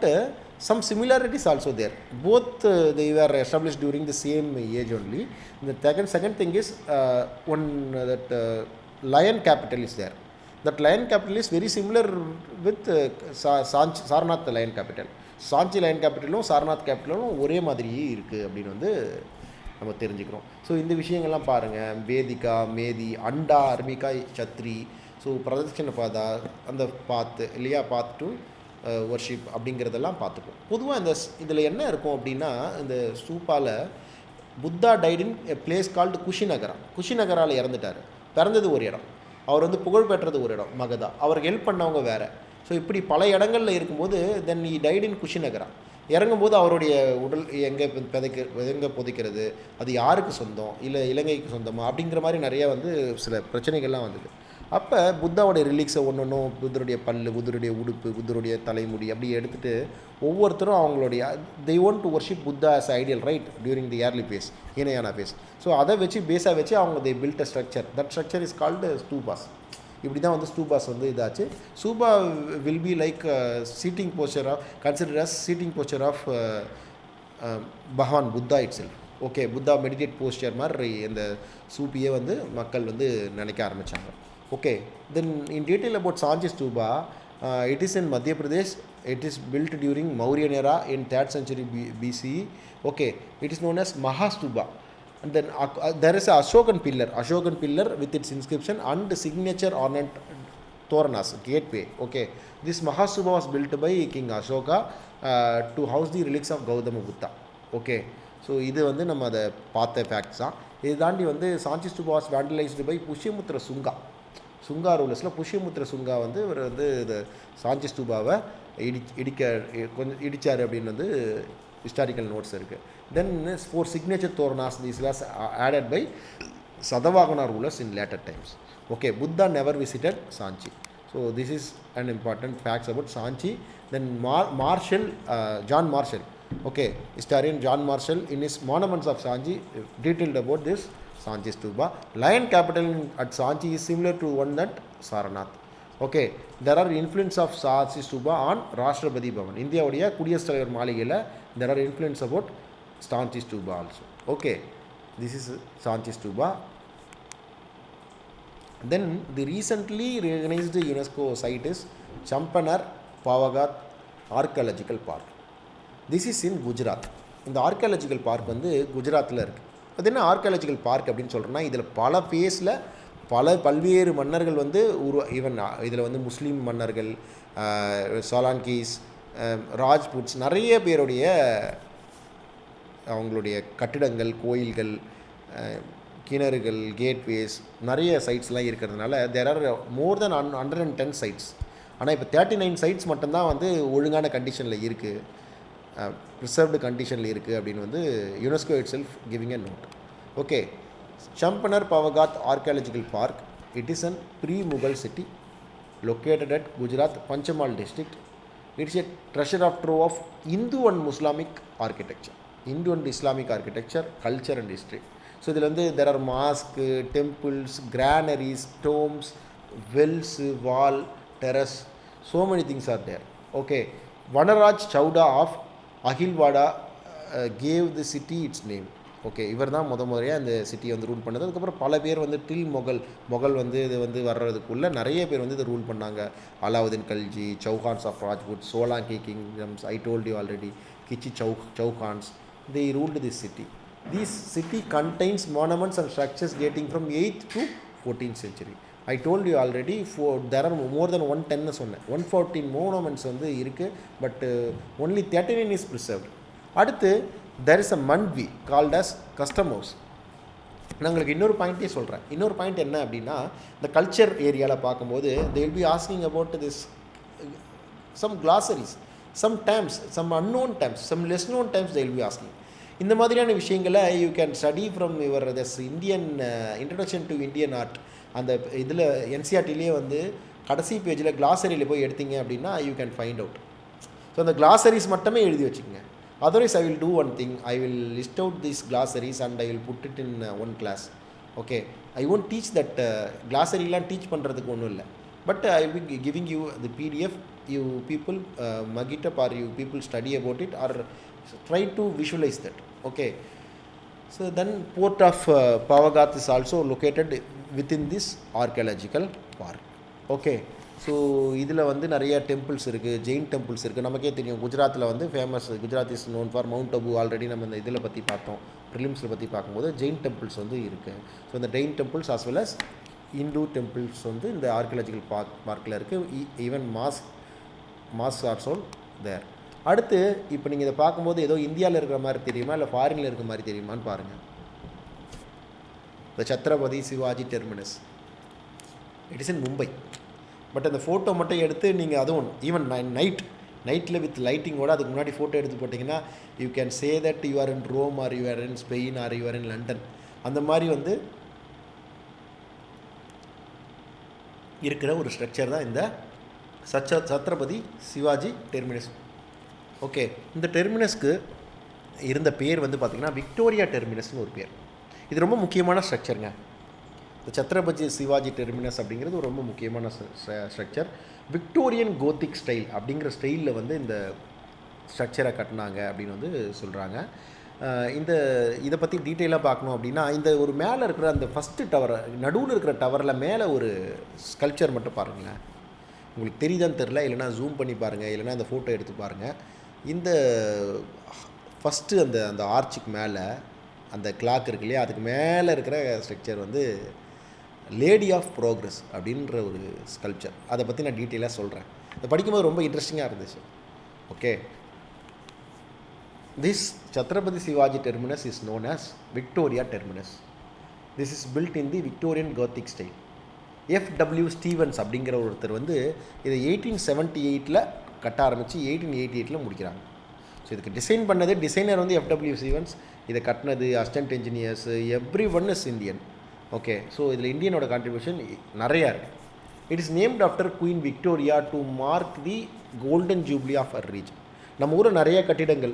some similarities also there. Both they were established during the same age only. The second thing is that lion capital is there. That lion capital is very similar with Sarnath lion capital. Sanchi line கேபிட்டலும் Sarnath கேபிட்டலும் ஒரே மாதிரியே இருக்குது அப்படின்னு வந்து நம்ம தெரிஞ்சுக்கிறோம். So இந்த விஷயங்கள்லாம் பாருங்கள், வேதிகா, மேதி, அண்டா, அர்மிகா, சத்ரி, ஸோ பிரதட்சண பாதா, அந்த இல்லையா, டு வர்ஷிப் அப்படிங்கிறதெல்லாம் பார்த்துப்போம். பொதுவாக இந்த இதில் என்ன இருக்கும் அப்படின்னா, இந்த ஸ்தூப்பாவில் Buddha died in a place called குஷிநகரால் இறந்துட்டார். பிறந்தது ஒரு இடம், அவர் வந்து புகழ் பெற்றது ஒரு இடம் மகதா, அவருக்கு ஹெல்ப் பண்ணவங்க வேறு. ஸோ இப்படி பல இடங்களில் இருக்கும்போது தென் ஈ டைட் இன் குஷிநகரா. இறங்கும்போது அவருடைய உடல் எங்கே எங்கே புதைக்கிறது, அது யாருக்கு சொந்தம், இல்லை இலங்கைக்கு சொந்தமா அப்படிங்கிற மாதிரி நிறைய வந்து சில பிரச்சனைகள்லாம் வந்தது. அப்போ புத்தாவுடைய ரிலீக்ஸை ஒன்றும் புத்தருடைய பல்லு, புத்தருடைய உடுப்பு, புத்தருடைய தலைமுடி அப்படி எடுத்துகிட்டு ஒவ்வொருத்தரும் அவங்களுடைய they want to worship Buddha as ideal right during the early phase, Hinayana phase. So அதை வச்சு பேஸாக வச்சு அவங்க they built a structure. That structure is called stupas. இப்படி தான் வந்து ஸ்டூபாஸ் வந்து இதாச்சு. Stupa will be like seating posture of consider as seating posture of Bhagwan Buddha itself. Okay, Buddha meditate posture மாதிரி இந்த சூப்பியே வந்து மக்கள் வந்து நினைக்க ஆரம்பித்தாங்க. Okay, then in detail about Sanchi stupa, it is in Madhya Pradesh. It is built during Mauryan era in 3rd century BCE. Okay, it is known as Mahastupa. And then there is a Ashokan pillar with its inscription and signature ornament Toranas, gateway. Okay, this Mahastupa was built by King Ashoka to house the relics of Gautama Buddha. Okay, so இது வந்து நம்ம அதை பார்த்த facts தான். இது தாண்டி வந்து சாஞ்சி stupa was வேண்டலைஸ்டு by புஷ்யமுத்திர Shunga ரூலர்ஸில் புஷ்யமுத்திர Shunga வந்து இவர் வந்து இந்த சாஞ்சி ஸ்டூபாவை கொஞ்சம் இடித்தார் அப்படின்னு வந்து ஹிஸ்டாரிக்கல் நோட்ஸ் இருக்குது. Then four signature toranas these was added by Satavahana rulers in later times. Okay, Buddha never visited Sanchi. So this is an important facts about Sanchi. Then John Marshall, okay, historian John Marshall in his Monuments of Sanchi detailed about this Sanchi Stupa. Lion capital at Sanchi is similar to one at Saranath. Okay, there are influence of Sanchi Stupa on Rashtrapati Bhavan. India உடைய குடியரசுத் தலைவர் மாளிகையில் there are influence about Sanchi Stupa also. Okay, this is Sanchi Stupa. Then the recently recognized UNESCO site is Champanar Pavagat Archaeological Park. This is in Gujarat. இந்த archaeological park வந்து குஜராத்தில் இருக்குது. அது என்ன ஆர்கியாலஜிக்கல் பார்க் அப்படின்னு சொல்கிறோன்னா, இதில் பல ஃபேஸில் பல்வேறு மன்னர்கள் வந்து ஈவன் இதில் வந்து முஸ்லீம் மன்னர்கள், சோலான்கீஸ், ராஜ்புட்ஸ், நிறைய பேருடைய அவங்களுடைய கட்டிடங்கள், கோயில்கள், கிணறுகள், கேட்வேஸ், நிறைய சைட்ஸ்லாம் இருக்கிறதுனால there are more then 110 sides. ஆனால் இப்போ 39 சைட்ஸ் மட்டும்தான் வந்து ஒழுங்கான கண்டிஷனில் இருக்குது, ப்ரிசர்வ்டு கண்டிஷனில் இருக்குது அப்படின்னு வந்து UNESCO it self giving a note. Okay, சம்பனர் பவகாத் archaeological park. It is an ப்ரீ-முகல் city located at Gujarat Panchamal district. It is a treasure of trove of Hindu and Islamic architecture, Hindu and Islamic architecture, culture and history. So இதில் வந்து there are mosques, temples, granaries, tombs, wells, wall, terrace, so many things are there. Okay, Vanaraj Chowda of Ahilwada gave the city its name. Okay, இவர் தான் முறையாக இந்த சிட்டியை வந்து rule பண்ணது. அதுக்கப்புறம் பல பேர் வந்து டில் மொகல் வந்து இது வந்து வர்றதுக்குள்ளே நிறைய பேர் வந்து இதை ரூல் பண்ணாங்க. Alauddin Khalji, Chauhans of Rajput, Solanki kingdoms, I told you already, Khichi Chauhans, they ruled this city. This city contains monuments and structures dating from 8th to 14th century. I told you already, there are more than 110 சொன்னேன், 114 monuments வந்து இருக்குது, but only 39 is preserved. அடுத்து there is a mandvi called as custom house. நான் உங்களுக்கு இன்னொரு பாயிண்ட்டே சொல்கிறேன். இன்னொரு point என்ன அப்படின்னா, இந்த கல்ச்சர் ஏரியாவில் பார்க்கும்போது they will be asking about this some glossaries, some terms, some unknown terms, some less known terms they will be asking. இந்த மாதிரியான விஷயங்களை you can study from your this Indian introduction to Indian art. அந்த இதில் என்சிஆர்டிலே வந்து கடைசி பேஜில் கிளாசரியில் போய் எடுத்தீங்க அப்படின்னா you can find out. So அந்த கிளாசரிஸ் மட்டுமே எழுதி வச்சுக்கோங்க. Otherwise, I will do one thing. I will list out these glossaries and I will put it in one class. Okay, I won't teach that glossary la teach பண்றதுக்கு ஒண்ணும் இல்லை, but I will be giving you the PDF. You people mug it up or you people study about it or try to visualize that. Okay, so then port of Pavagat is also located within this archaeological park. Okay, so இதில் வந்து நிறைய temples இருக்குது, Jain temples இருக்குது. நமக்கே தெரியும் குஜராத்தில் வந்து famous, Gujarat is known for mount Abu. Already நம்ம இந்த இதில் பற்றி பார்த்தோம், ப்ரிலிம்ஸில் பற்றி பார்க்கும்போது ஜெயின் டெம்பிள்ஸ் வந்து இருக்குது. ஸோ இந்த Jain temples as well as Hindu temples வந்து இந்த ஆர்கியாலஜிக்கல் பார்க்கில் இருக்குது. Even mosque also there. அடுத்து இப்போ நீங்கள் இதை பார்க்கும்போது ஏதோ இந்தியாவில் இருக்கிற மாதிரி தெரியுமா இல்லை ஃபாரினில் இருக்கிற மாதிரி தெரியுமான்னு பாருங்கள். இந்த Chhatrapati Shivaji terminus, it is in Mumbai. But அந்த ஃபோட்டோ மட்டும் எடுத்து நீங்கள் அதுவும் ஈவன் நைட்டில் வித் லைட்டிங்கோட அதுக்கு முன்னாடி ஃபோட்டோ எடுத்து போட்டிங்கன்னா you can say that you are in Rome or you are in Spain or you are in London. அந்த மாதிரி வந்து இருக்கிற ஒரு ஸ்ட்ரக்சர் தான் இந்த சத்ரபதி சிவாஜி டெர்மினஸ். ஓகே, இந்த டெர்மினஸ்க்கு இருந்த பேர் வந்து பார்த்திங்கன்னா விக்டோரியா டெர்மினஸ்னு ஒரு பேர். இது ரொம்ப முக்கியமான ஸ்ட்ரக்சருங்க. இந்த சத்ரபதி சிவாஜி டெர்மினஸ் அப்படிங்கிறது ஒரு ரொம்ப முக்கியமான ஸ்ட்ரக்சர். விக்டோரியன் கோத்திக் ஸ்டைல் அப்படிங்கிற ஸ்டைலில் வந்து இந்த ஸ்ட்ரக்சரை கட்டினாங்க அப்படின்னு வந்து சொல்கிறாங்க. இதை பற்றி டீட்டெயிலாக பார்க்கணும் அப்படின்னா இந்த ஒரு மேலே இருக்கிற அந்த ஃபஸ்ட்டு டவர், நடுவில் இருக்கிற டவரில் மேலே ஒரு ஸ்கல்ப்சர் மட்டும் பாருங்களேன். உங்களுக்கு தெரியுதான்னு தெரில, இல்லைனா ஜூம் பண்ணி பாருங்கள், இல்லைனா அந்த ஃபோட்டோ எடுத்து பாருங்கள். இந்த ஃபஸ்ட்டு அந்த ஆர்ச்சுக்கு மேலே அந்த கிளாக் இருக்கு இல்லையா, அதுக்கு மேலே இருக்கிற ஸ்ட்ரக்சர் வந்து லேடி ஆஃப் ப்ரோக்ரஸ் அப்படின்ற ஒரு ஸ்கல்ப்சர். அதை பற்றி நான் டீட்டெயிலாக சொல்கிறேன். இதை படிக்கும்போது ரொம்ப இன்ட்ரெஸ்டிங்காக இருந்துச்சு. Okay, this Chhatrapati Shivaji terminus is known as Victoria terminus. This is built in the Victorian Gothic style. FW Stevens அப்படிங்கிற ஒருத்தர் வந்து இதை 1878 கட்ட ஆரம்பித்து 1888 முடிக்கிறாங்க. ஸோ இதுக்கு டிசைன் பண்ணது டிசைனர் வந்து FW ஸ்டீவன்ஸ், இதை கட்டினது assistant engineers, every one is Indian. Okay, so இதில் இந்தியனோட கான்ட்ரிபியூஷன் நிறையா இருக்குது. It is named after queen Victoria to mark the golden jubilee of her reign. நம்ம ஊரில் நிறைய கட்டிடங்கள்,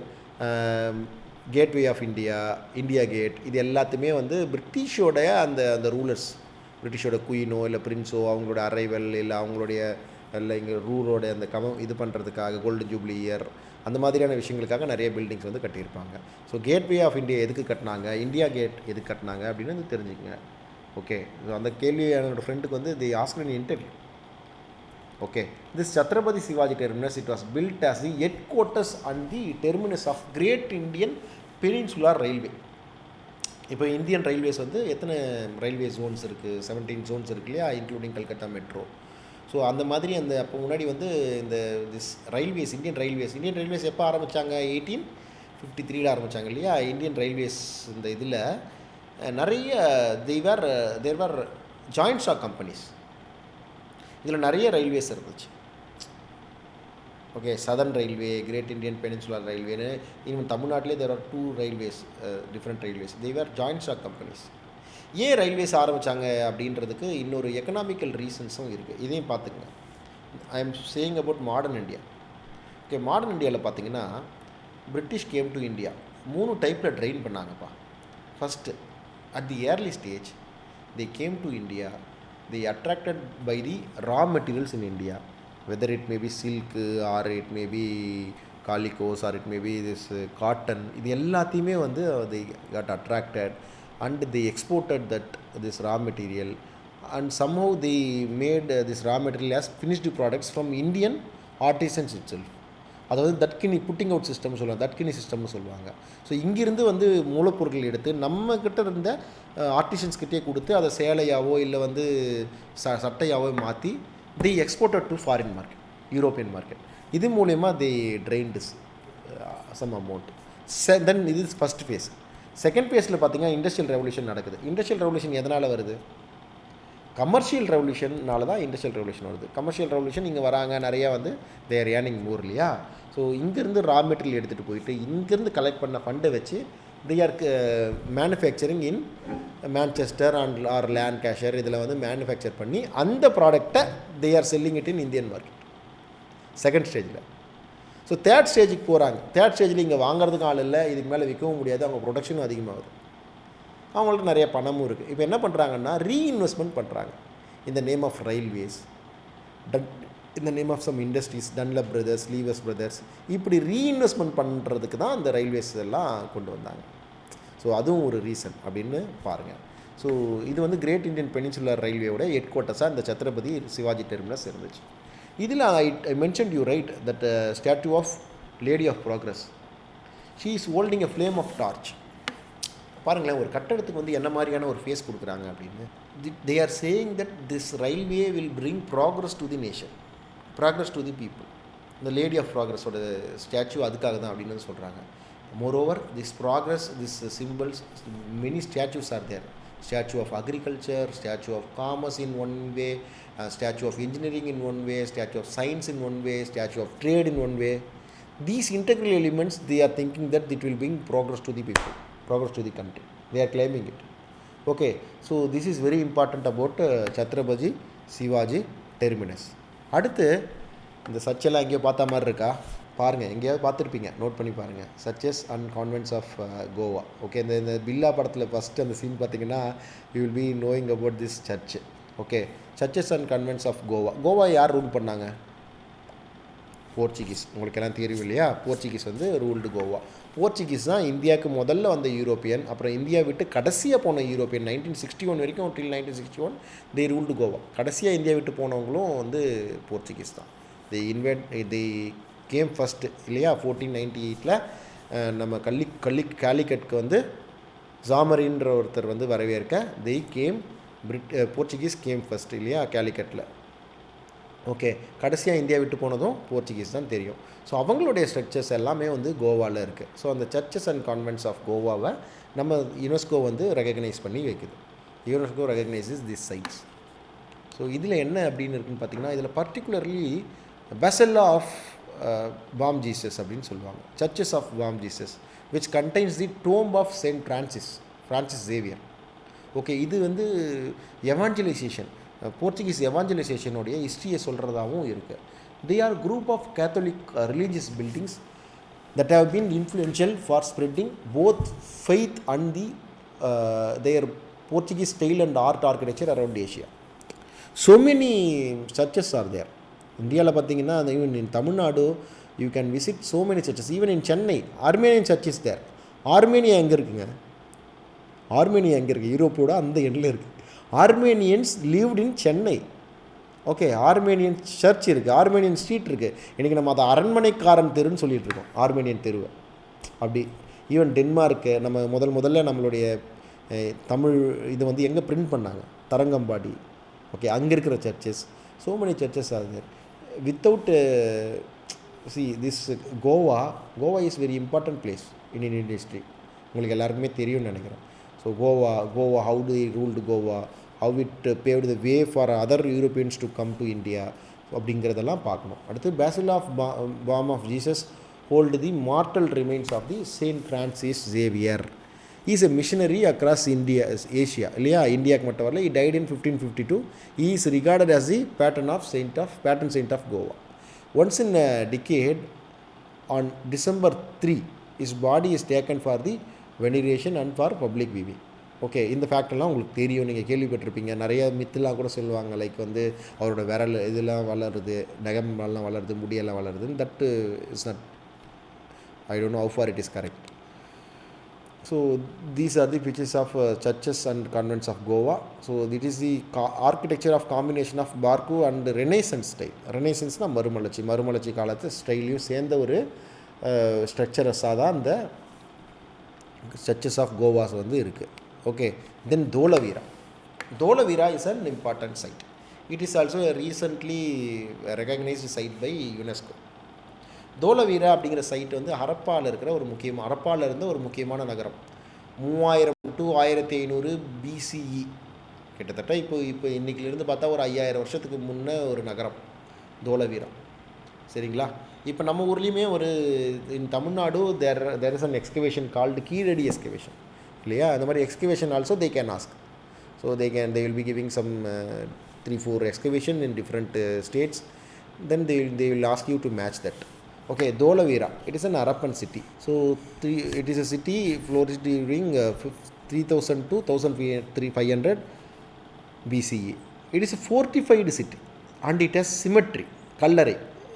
gateway of India, India gate, இது எல்லாத்தையுமே வந்து பிரிட்டிஷோட அந்த ரூலர்ஸ், பிரிட்டிஷோட குயினோ இல்லை பிரின்ஸோ அவங்களோட அரைவல் இல்லை அவங்களுடைய இல்லை இங்கே ரூலோட அந்த இது பண்ணுறதுக்காக கோல்டன் ஜூப்ளி இயர் அந்த மாதிரியான விஷயங்களுக்காக நிறைய பில்டிங்ஸ் வந்து கட்டியிருப்பாங்க. ஸோ கேட்வே ஆஃப் இந்தியா எதுக்கு கட்டினாங்க, இந்தியா கேட் எதுக்கு கட்டினாங்க அப்படின்னு வந்து தெரிஞ்சுக்கங்க. ஓகே, ஸோ அந்த கேள்வி என்னோடய ஃப்ரெண்டுக்கு வந்து they ask in interview. Okay, this Chhatrapati Shivaji terminus it was built as the headquarters and the terminus of great Indian peninsular railway. இப்போ இந்தியன் ரயில்வேஸ் வந்து எத்தனை ரயில்வே ஜோன்ஸ் இருக்குது, 17 ஜோன்ஸ் இருக்கு இல்லையா, இன்க்ளூடிங் கல்கத்தா மெட்ரோ. ஸோ அந்த மாதிரி அப்போ முன்னாடி வந்து இந்த இந்தியன் ரயில்வேஸ் எப்போ ஆரம்பித்தாங்க, 1853 ஆரம்பித்தாங்க இல்லையா. இந்தியன் ரயில்வேஸ் இந்த இதில் நிறைய தேர் ஜாயிண்ட் ஸ்டாக் கம்பெனிஸ். இதில் நிறைய ரயில்வேஸ் இருந்துச்சு. Okay, southern railway, great Indian peninsular ரயில்வேன்னு ஈவன் தமிழ்நாட்டிலே there are 2 railways, different railways. There joint stock companies. ஏன் ரயில்வேஸ் ஆரம்பித்தாங்க அப்படின்றதுக்கு இன்னொரு எக்கனாமிக்கல் ரீசன்ஸும் இருக்குது. இதையும் பார்த்துக்குங்க. I am saying about modern India. Okay, modern இந்தியாவில் பார்த்தீங்கன்னா பிரிட்டிஷ் கேம் டு இந்தியா 3 டைப்பில் ட்ரெயின் பண்ணாங்கப்பா. First, at the early stage they came to India, they attracted by the raw materials in India, whether it may be silk or it may be calicos or it may be this cotton. இது எல்லாத்தையுமே வந்து they got attracted and they exported this raw material and somehow they made this raw material as finished products from Indian artisans itself. அதாவது தட்கினி pudding out system சொல்லுவாங்க, தட்கினி சிஸ்டம்னு சொல்லுவாங்க. So இங்கிருந்து வந்து மூலப்பொருட்கள் எடுத்து நம்மக்கிட்ட இருந்த ஆர்டிஷன்ஸ்கிட்டே கொடுத்து அதை சேலையாவோ இல்லை வந்து சட்டையாவோ மாற்றி they exported to foreign market, European market. இது மூலயமா they trained some amount. Then இது ஃபஸ்ட் ஃபேஸ். செகண்ட் ஃபேஸில் பார்த்தீங்கன்னா இண்டஸ்ட்ரியல் ரெவல்யூஷன் நடக்குது. இண்டஸ்ட்ரியல் ரெவல்யூஷன் எதனால் வருது? கமர்ஷியல் ரெவல்யூஷன்னால தான் இண்டஸ்ட்ரியல் ரெவல்யூஷன் வருது. கமர்ஷியல் ரெவல்யூஷன் இங்கே வராங்க, நிறையா வந்து தேர் ஏர்னிங் மோர் இல்லையா. ஸோ இங்கேருந்து ரா மெட்டீரியல் எடுத்துகிட்டு போயிட்டு இங்கேருந்து கலெக்ட் பண்ண ஃபண்டை வச்சு they are manufacturing in Manchester and or Lancashire இதில் வந்து மேனுஃபேக்சர் பண்ணி அந்த ப்ராடக்டை they are selling it in Indian market second ஸ்டேஜில். ஸோ தேர்ட் ஸ்டேஜுக்கு போகிறாங்க. தேர்ட் ஸ்டேஜில் இங்கே வாங்குறதுக்கு ஆள் இல்லை, இதுக்கு மேலே விற்கவும் முடியாது, அவங்க ப்ரொடக்ஷனும் அதிகமாகுது, அவங்களுக்கு நிறைய பணமும் இருக்குது. இப்போ என்ன பண்ணுறாங்கன்னா ரீஇன்வெஸ்ட்மெண்ட் பண்ணுறாங்க. இந்த நேம் ஆஃப் ரயில்வேஸ், இந்த name of some industries, Dunlop brothers, Levers brothers, இப்படி ரீஇன்வெஸ்ட்மெண்ட் பண்ணுறதுக்கு தான் அந்த ரயில்வேஸ் எல்லாம் கொண்டு வந்தாங்க. ஸோ அதுவும் ஒரு ரீசன் அப்படின்னு பாருங்கள். ஸோ இது வந்து கிரேட் இண்டியன் பெனின்சுலர் ரயில்வேயோட ஹெட் குவார்ட்டர்ஸாக இந்த சத்ரபதி சிவாஜி டெர்மினஸ் இருந்துச்சு. இதில் I mentioned you right that statue of lady of progress, she is holding a flame of torch. பாருங்களேன், ஒரு கட்டடத்துக்கு வந்து என்ன மாதிரியான ஒரு ஃபேஸ் கொடுக்குறாங்க அப்படின்னு. They are saying that this railway will bring progress to the nation, progress to the people. இந்த lady of ப்ராக்ரஸோட ஸ்டாச்சு அதுக்காக தான் அப்படின்னு சொல்கிறாங்க. Moreover this progress, this symbols, many statues are there. statue of agriculture, statue of commerce in one way, statue of engineering in one way, statue of science in one way, statue of trade in one way. These integral elements, they are thinking that it will bring progress to the people, progress to the country. They are claiming it. Okay, so this is very important about Chhatrapati Shivaji terminus. அடுத்து இந்த சர்ச்செல்லாம் எங்கேயோ பார்த்த மாதிரி இருக்கா பாருங்கள், எங்கேயாவது பார்த்துருப்பீங்க, note பண்ணி பாருங்கள். Churches and convents of Goa. Okay, இந்த பில்லா படத்தில் ஃபஸ்ட்டு அந்த சீன் பார்த்தீங்கன்னா you will be knowing about this church. Okay, churches and convents of Goa. Goa யார் ரூல் பண்ணாங்க? போர்ச்சுகீஸ். உங்களுக்கு எல்லாம் தெரியும் இல்லையா, போர்ச்சுகீஸ் வந்து ரூல்டு கோவா. போர்ச்சுகீஸ் தான் இந்தியாவுக்கு முதல்ல வந்த யூரோப்பியன், அப்புறம் இந்தியா விட்டு கடைசியாக போன யூரோப்பியன் 1961 வரைக்கும், டில் 1961 தே ரூல்டு கோவா. கடைசியாக இந்தியா விட்டு போனவங்களும் வந்து போர்ச்சுகீஸ் தான். தி கேம் ஃபஸ்ட்டு இல்லையா 1498 நம்ம காலிக்கட்டுக்கு வந்து ஜாமரின்ற ஒருத்தர் வந்து வரவேற்க the game Portuguese game first இல்லையா காலிக்கட்டில். ஓகே, கடைசியாக இந்தியா விட்டு போனதும் போர்ச்சுகீஸ் தான் தெரியும். ஸோ அவங்களுடைய ஸ்ட்ரக்சர்ஸ் எல்லாமே வந்து கோவாவில் இருக்குது. ஸோ அந்த சர்ச்சஸ் அண்ட் கான்வென்ட்ஸ் ஆஃப் கோவாவை நம்ம யுனெஸ்கோ வந்து ரெகக்னைஸ் பண்ணி வைக்குது. UNESCO recognises this sites. So இதில் என்ன அப்படின்னு இருக்குன்னு பார்த்தீங்கன்னா, இதில் particularly basilica of Bom Jesus அப்படின்னு சொல்லுவாங்க. Churches of Bom Jesus which contains the tomb of Saint Francis Xavier. Okay, இது வந்து எவாஞ்சலைசேஷன், போர்ச்சுகீஸ் எவாஞ்சலைசேஷனுடைய ஹிஸ்ட்ரியை சொல்கிறதாகவும் இருக்குது. They are group of Catholic religious buildings that have been influential for spreading both faith and the their Portuguese style and art architecture around Asia. So many churches are there. இந்தியாவில் பார்த்தீங்கன்னா even in Tamil Nadu you can visit so many churches. Even in Chennai Armenian church is there. Armenia எங்கே இருக்குங்க? Armenia எங்கே இருக்குது? யூரோப்போட அந்த எண்டில் இருக்குது. Armenians lived in Chennai. Okay, Armenian church இருக்குது, ஆர்மேனியன் ஸ்ட்ரீட் இருக்குது. இன்றைக்கி நம்ம அதை அரண்மனைக்காரன் தெருன்னு சொல்லிகிட்டு இருக்கோம், ஆர்மேனியன் தெருவை. அப்படி ஈவன் டென்மார்க்கு நம்ம முதல்ல நம்மளுடைய தமிழ் இது வந்து எங்கே பிரிண்ட் பண்ணாங்க? தரங்கம்பாடி. ஓகே, அங்கே இருக்கிற churches. So many churches are there. Without this Goa is very important place in Indian history. உங்களுக்கு எல்லாருக்குமே தெரியும்னு நினைக்கிறேன். So Goa how they ruled Goa, how it paved the way for other Europeans to come to India அப்படிங்கிறதெல்லாம் பார்க்கணும். அடுத்து basilica of Bom of Jesus hold the mortal remains of the Saint Francis Xavier. He is a missionary across Asia இல்லையா, இந்தியாவுக்கு மட்டும் வரல. He died in 1552. He is regarded as the patron saint of Goa. Once in a decade, on December 3, his body is taken for the veneration and for public viewing. Okay, இந்த ஃபேக்டெல்லாம் உங்களுக்கு தெரியும், நீங்கள் கேள்விப்பட்டிருப்பீங்க. நிறைய மித்தெல்லாம் கூட சொல்லுவாங்க, லைக் வந்து அவரோட விரல் இதெல்லாம் வளருது, நகமெல்லாம் வளருது, முடியெல்லாம் வளருதுன்னு. That is not, I don't know how far it is correct. So these are the pictures of churches and convents of Goa. So it is the architecture of combination of Barco and Renaissance style. Renaissance na மறுமலர்ச்சி காலத்து ஸ்டைலையும் சேர்ந்த ஒரு ஸ்ட்ரக்சரஸாக தான் இந்த churches of Goa வந்து இருக்குது. Okay, then Dholavira is an important site. It is also a recently recognized site by UNESCO. Dholavira அப்படிங்கிற side வந்து ஹரப்பாவில் இருக்கிற ஹரப்பாவில் இருந்த ஒரு முக்கியமான நகரம். 3000 to 1500 BCE, கிட்டத்தட்ட இப்போ இன்றைக்கிலேருந்து பார்த்தா ஒரு 5000 வருஷத்துக்கு முன்னே ஒரு நகரம் தோலவீரா. சரிங்களா? இப்போ நம்ம ஊர்லேயுமே ஒரு இன் Tamil Nadu there is an excavation called Keezhadi excavation இல்லையா? அந்த மாதிரி excavation also they can ask. So they will be giving some 3-4 excavation in different states. Then they will ask you to match that. Okay, Dholavira, it is an Harappan city. So it is a city flourished during 3000 to 1500 BCE. It is a fortified city and it has symmetry, கல்லறை.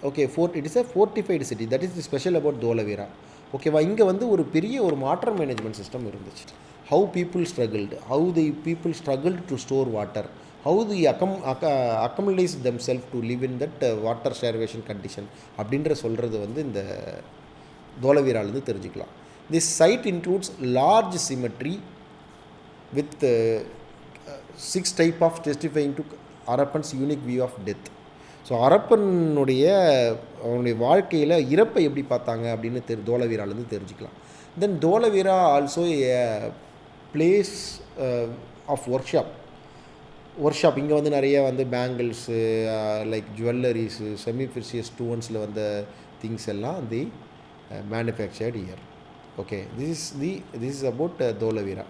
Okay, it is a fortified city. That is the special about Dholavira. ஓகேவா? இங்கே வந்து ஒரு பெரிய ஒரு water management system இருந்துச்சு. How people struggled to store water. How they accumulate themselves to live in that water starvation condition அப்படின்ற சொல்கிறது வந்து இந்த தோலவீராலேருந்து தெரிஞ்சுக்கலாம். This site includes large cemetery with 6 type of testifying to Harappan's unique view of death. So அவனுடைய வாழ்க்கையில் இறப்பை எப்படி பார்த்தாங்க அப்படின்னு தோலவீராலேருந்து தெரிஞ்சுக்கலாம். Then Dholavira also a place of work இங்கே வந்து நிறைய வந்து bangles like jewelleries semi precious ஸ்டோன்ஸில் வந்த திங்ஸ் எல்லாம் they manufactured here. Okay, this is about Dholavira.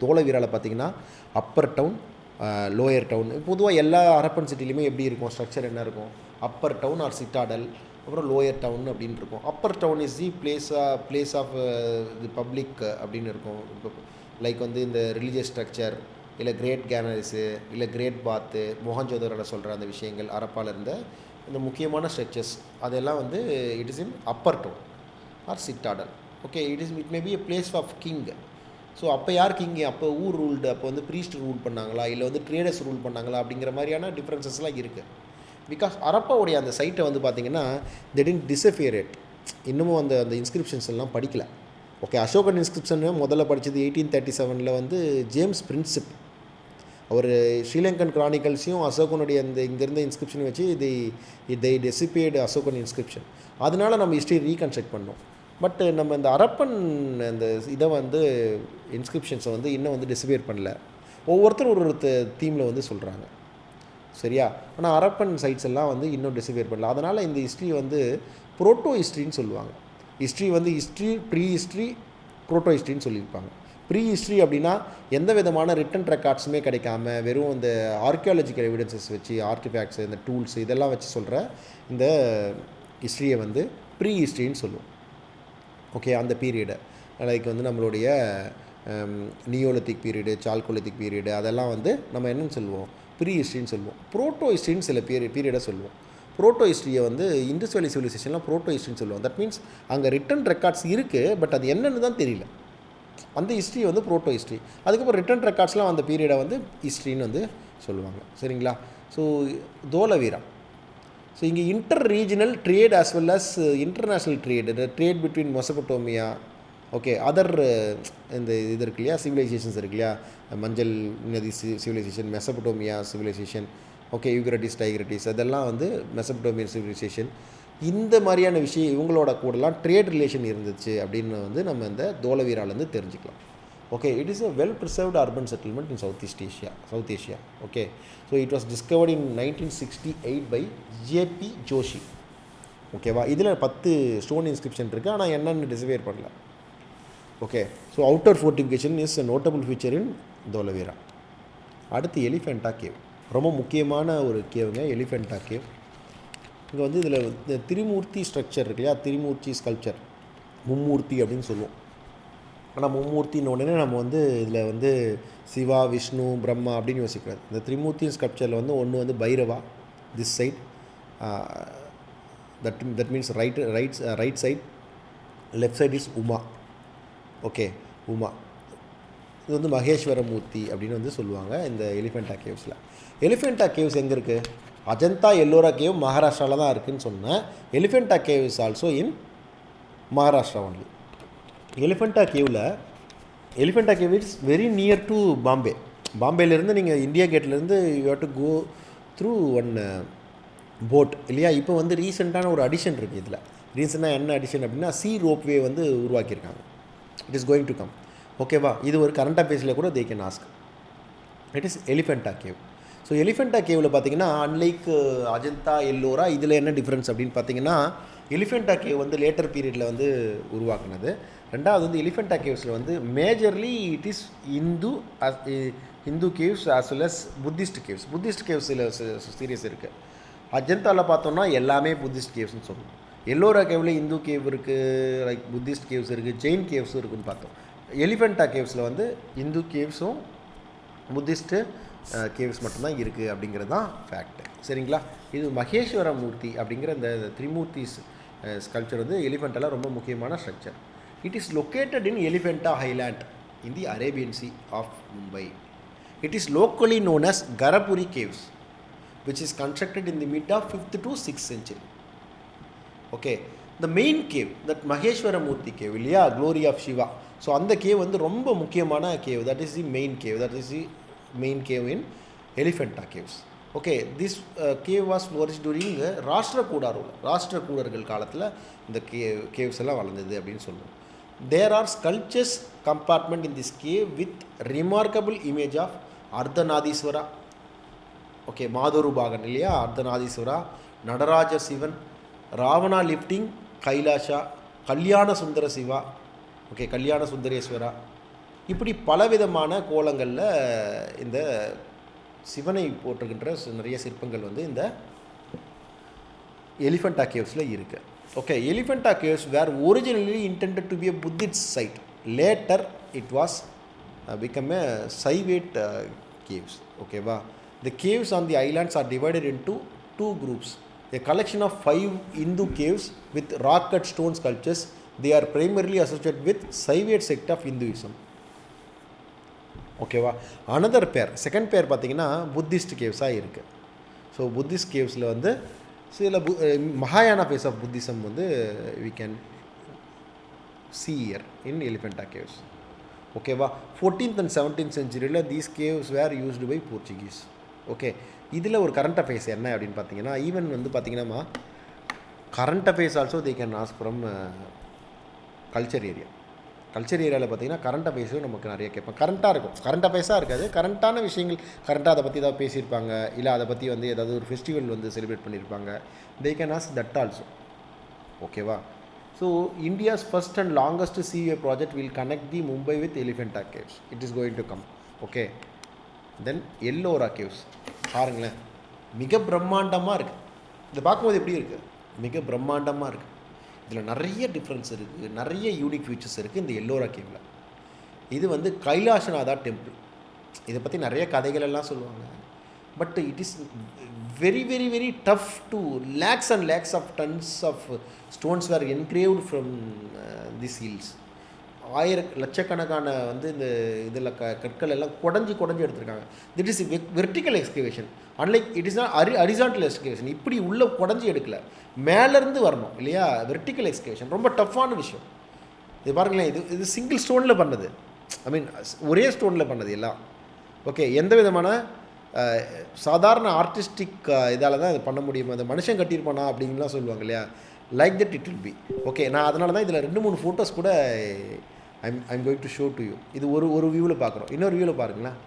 தோலவீராவில் பார்த்தீங்கன்னா அப்பர் டவுன், லோயர் டவுன். பொதுவாக எல்லா ஹரப்பன் சிட்டிலையுமே எப்படி இருக்கும், ஸ்ட்ரக்சர் என்ன இருக்கும், அப்பர் டவுன் ஆர் சிட்டாடல், அப்புறம் லோயர் டவுன் அப்படின்னு இருக்கும். Upper town is the place of the public அப்படின்னு இருக்கும். லைக் வந்து இந்த ரிலீஜியஸ் ஸ்ட்ரக்சர், இல்லை கிரேட் கேனரிஸு, இல்லை கிரேட் பாத்து, மொஹஞ்சோதரோட சொல்கிற அந்த விஷயங்கள், அரப்பால் இருந்த இந்த முக்கியமான ஸ்ட்ரக்சர்ஸ் அதெல்லாம் வந்து it is in upper town or citadel. Okay, it may be a place of king. So அப்போ யார் கிங், அப்போ ஊர் ரூல்டு, அப்போ வந்து ப்ரீஸ்ட் ரூல் பண்ணாங்களா, இல்லை வந்து ட்ரேடர்ஸ் ரூல் பண்ணாங்களா அப்படிங்கிற மாதிரியான டிஃப்ரென்சஸ்லாம் இருக்குது. பிகாஸ் அரப்பாவுடைய அந்த சைட்டை வந்து பார்த்திங்கன்னா தே டிடன்ட் டிஸபியர் இட். இன்னமும் அந்த இன்ஸ்கிரிப்ஷன்ஸ் எல்லாம் படிக்கல. ஓகே, அசோகன் இன்ஸ்கிரிப்ஷன் முதல்ல படித்தது 1837 வந்து ஜேம்ஸ் பிரின்சிப். அவர் ஸ்ரீலங்கன் கிரானிக்கல்ஸையும் அசோகனுடைய அந்த இங்கேருந்த இன்ஸ்கிரிப்ஷன் வச்சு இதை டெசிபேட் அசோகன் இன்ஸ்கிரிப்ஷன். அதனால் நம்ம ஹிஸ்ட்ரி ரீகன்ஸ்ட்ரக்ட் பண்ணோம். பட் நம்ம இந்த அரப்பன் இந்த இதை வந்து இன்ஸ்கிரிப்ஷன்ஸை வந்து இன்னும் வந்து டிஸபியர் பண்ணல. ஒவ்வொருத்தரும் ஒரு தீமில் வந்து சொல்கிறாங்க, சரியா. ஆனால் அரப்பன் சைட்ஸ் எல்லாம் வந்து இன்னும் டிஸபியர் பண்ணல. அதனால் இந்த ஹிஸ்ட்ரி வந்து புரோட்டோ ஹிஸ்ட்ரின்னு சொல்லுவாங்க. ஹிஸ்ட்ரி வந்து ப்ரீ ஹிஸ்ட்ரி, புரோட்டோ ஹிஸ்ட்ரின்னு சொல்லியிருப்பாங்க. ப்ரீ ஹிஸ்ட்ரி அப்படின்னா எந்த விதமான ரிட்டன் ரெக்கார்ட்ஸுமே கிடைக்காம வெறும் இந்த ஆர்கியாலஜிக்கல் எவிடன்சஸ் வச்சு, ஆர்டிஃபேக்ட்ஸ், இந்த டூல்ஸ் இதெல்லாம் வச்சு சொல்கிற இந்த ஹிஸ்ட்ரியை வந்து ப்ரீ ஹிஸ்ட்ரின்னு சொல்லுவோம். ஓகே, அந்த பீரியடை லைக் வந்து நம்மளுடைய நியோலித்திக் பீரியடு, சால்கோலித்திக் பீரியடு அதெல்லாம் வந்து நம்ம என்னென்னு சொல்லுவோம், ப்ரீ ஹிஸ்ட்ரின்னு சொல்லுவோம். புரோட்டோ ஹிஸ்ட்ரின்னு சில பீரியடை சொல்லுவோம். புரோட்டோ ஹிஸ்ட்ரியை வந்து இண்டஸ் வேலி சிவிலைசேஷன்லாம் புரோட்டோ ஹிஸ்ட்ரின்னு சொல்லுவோம். தட் மீன்ஸ் அங்கே ரிட்டன் ரெக்கார்ட்ஸ் இருக்குது, பட் அது என்னென்னு தான் தெரியல. அந்த ஹிஸ்ட்ரி வந்து புரோட்டோ ஹிஸ்ட்ரி. அதுக்கப்புறம் ரிட்டன் ரெக்கார்ட்ஸ்லாம் அந்த பீரியடை வந்து ஹிஸ்ட்ரின்னு வந்து சொல்லுவாங்க, சரிங்களா. ஸோ தோலவீரா. ஸோ இங்கே inter regional trade as well as international trade between Mesopotamia, okay, other இந்த இது இருக்கு இல்லையா, சிவிலைசேஷன்ஸ் இருக்கு இல்லையா, மஞ்சள் நதி civilization, Mesopotamia civilization, okay, Euphrates, Tigris, அதெல்லாம் வந்து மெசபடோமியன் சிவிலைசேஷன். இந்த மாதிரியான விஷயம் இவங்களோட கூடலாம் ட்ரேட் ரிலேஷன் இருந்துச்சு அப்படின்னு வந்து நம்ம இந்த தோலவீராலேருந்து தெரிஞ்சுக்கலாம். Okay, it is a well preserved urban settlement in South Asia. Okay, so it was discovered in 1968 by J.P. Joshi. ஓகேவா, இதில் 10 ஸ்டோன் இன்ஸ்கிரிப்ஷன் இருக்குது, ஆனால் என்னென்னு டிசைர் பண்ணல. Okay, so outer fortification is a notable feature in Dholavira. அடுத்து Elephanta cave, ரொம்ப முக்கியமான ஒரு கேவுங்க எலிஃபெண்டா கேவ். இங்கே வந்து இதில் இந்த திரிமூர்த்தி ஸ்ட்ரக்சர் இருக்கு இல்லையா, திரிமூர்த்தி ஸ்கல்ப்சர், மும்மூர்த்தி அப்படின்னு சொல்லுவோம். ஆனால் மும்மூர்த்தின்னு உடனே நம்ம வந்து இதில் வந்து சிவா, விஷ்ணு, பிரம்மா அப்படின்னு யோசிக்கிறார். இந்த திரிமூர்த்தி ஸ்கல்ப்சரில் வந்து ஒன்று வந்து Bhairava this side, that means right side, left side is Uma. Okay, Uma. இது வந்து மகேஸ்வர மூர்த்தி அப்படின்னு வந்து சொல்லுவாங்க இந்த எலிஃபெண்டா கேவ்ஸில். எலிஃபெண்டா கேவ்ஸ் எங்கே இருக்குது, அஜந்தா எல்லோரா கேவ் மகாராஷ்டிராவில் தான் இருக்குதுன்னு சொன்னேன். Elephanta cave is also in Maharashtra only. Elephanta cave it's very near to Bombay. பாம்பேலேருந்து நீங்கள் இந்தியா கேட்லேருந்து you have to go through one boat இல்லையா. இப்போ வந்து ரீசெண்டான ஒரு அடிஷன் இருக்குது இதில். ரீசெண்டாக என்ன அடிஷன் அப்படின்னா சி ரோப்வே வந்து உருவாக்கியிருக்காங்க. It is going to come. ஓகேவா, இது ஒரு கரண்ட் அஃபேர்ஸில் கூட they can ask. It is Elephanta cave. So Elephanta கேவில் பார்த்தீங்கன்னா அன்லைக் அஜந்தா எல்லோரா இதில் என்ன டிஃப்ரென்ஸ் அப்படின்னு பார்த்தீங்கன்னா, எலிஃபெண்டா கேவ் வந்து லேட்டர் பீரியடில் வந்து உருவாக்குனது. ரெண்டாவது வந்து எலிஃபெண்டா கேவ்ஸில் வந்து majorly it is Hindu caves as well as Buddhist கேவ்ஸில் சீரியஸ் இருக்குது. அஜந்தாவில் பார்த்தோம்னா எல்லாமே புத்திஸ்ட் கேவ்ஸ்னு சொல்லணும். எல்லோரா கேவில் இந்து கேவ் இருக்குது, லைக் புத்திஸ்ட் கேவ்ஸ் இருக்குது, ஜெயின் கேவ்ஸும் இருக்குதுன்னு பார்த்தோம். எலிஃபெண்டா கேவ்ஸில் வந்து இந்து கேவ்ஸும் புத்திஸ்ட்டு கேவ்ஸ் மட்டும்தான் இருக்குது அப்படிங்கிறது தான் ஃபேக்ட், சரிங்களா. இது மகேஸ்வர மூர்த்தி அப்படிங்கிற இந்த திரிமூர்த்தி ஸ்கல்ப்சர் வந்து எலிஃபெண்டால ரொம்ப முக்கியமான structure. It is located in Elephanta island in the Arabian sea of Mumbai. It is locally known as Gharapuri caves which is constructed in the mid of 5th to 6th century. Okay, the main cave, that Maheshwara Murthy cave இல்லையா, glory of Shiva. So அந்த cave வந்து ரொம்ப முக்கியமான cave. That is the main cave in Elephanta caves. Okay, this cave was flourish during ராஷ்டிரகூடர்கள் காலத்தில் இந்த caves எல்லாம் வளர்ந்தது அப்படின்னு சொல்லுவோம். There are sculptures compartment in this cave with remarkable image of Ardhanadiswara. Okay, Madhuru Bhagan இல்லையா, Ardhanadiswara, Nataraja Sivan, Ravana lifting Kailasha, கல்யாண சுந்தர Siva, okay கல்யாண சுந்தரேஸ்வரா, இப்படி பலவிதமான கோலங்களில் இந்த சிவனை போற்றுகின்ற நிறைய சிற்பங்கள் வந்து இந்த எலிஃபண்டா கேவ்ஸில் இருக்குது. Okay, Elephanta caves were originally intended to be a Buddhist site. Later, it was become a Saivate caves. Okay, the caves on the islands are divided into two groups. A collection of 5 Hindu caves with rock-cut stone sculptures. They are primarily associated with Saivate sect of Hinduism. Okay, another pair, second pair பார்த்தீங்கன்னா Buddhist caves இருக்கு. So Buddhist cavesல வந்து சில மகாயான face of Buddhism வந்து we can see here in Elephanta caves. ஓகேவா, 14th and 17th centuryல these caves were used by Portuguese. Okay, இதில் ஒரு current affairs என்ன அப்படின்னு பார்த்தீங்கன்னா, ஈவன் வந்து பார்த்தீங்கன்னா current affairs also they can ask from culture area. Culture ஏரியாவில் பார்த்தீங்கன்னா கரண்ட் அஃபேர்ஸும் நமக்கு நிறைய கேட்போம். கரண்ட்டாக இருக்கும், கரண்ட் அஃபேர்ஸாக இருக்காது, கரண்ட்டான விஷயங்கள் கரண்ட்டாக அதை பற்றி ஏதாவது பேசியிருப்பாங்க, இல்லை அதை பற்றி வந்து ஏதாவது ஒரு ஃபெஸ்டிவல் வந்து செலிப்ரேட் பண்ணியிருப்பாங்க. They can ask that also. ஓகேவா, so India's first and longest seaway project will connect the Mumbai with Elephanta caves. It is going to come. Okay, then Ellora caves பாருங்களேன், மிக பிரம்மாண்டமாக இருக்குது. இதை பார்க்கும்போது எப்படி இருக்குது, மிக பிரம்மாண்டமாக இருக்குது. இதில் நிறைய டிஃப்ரென்ஸ் இருக்குது, நிறைய யூனிக் ஃபீச்சர்ஸ் இருக்குது இந்த எல்லோரா கேவில். இது வந்து கைலாசநாதா டெம்பிள். இதை பற்றி நிறைய கதைகள் எல்லாம் சொல்லுவாங்க. But it is very very very tough to lakhs and lakhs of tons of stones were engraved from this hills. லட்சக்கணக்கான வந்து இந்த இதில் கற்கள் எல்லாம் குடஞ்சி எடுத்துருக்காங்க. That is vertical excavation. Unlike it is not horizontal excavation. இப்படி உள்ளே குடஞ்சி எடுக்கல, மேலேருந்து வரணும் இல்லையா. வெர்டிக்கல் எக்ஸ்கவேஷன் ரொம்ப டஃப்பான விஷயம். இது பாருங்களேன், இது சிங்கிள் ஸ்டோனில் பண்ணது, ஐ மீன் ஒரே ஸ்டோனில் பண்ணது எல்லாம். ஓகே, எந்த விதமான சாதாரண ஆர்டிஸ்டிக் இதால் தான் இது பண்ண முடியும். அந்த மனுஷன் கட்டியிருப்பானா அப்படின்லாம் சொல்லுவாங்க இல்லையா, like that it will be. Okay, நான் அதனால தான் இதில் 2-3 ஃபோட்டோஸ் கூட I'm going to show to you. இது ஒரு வியூவில் பார்க்குறோம், இன்னொரு வியூவில் பாருங்களேன்.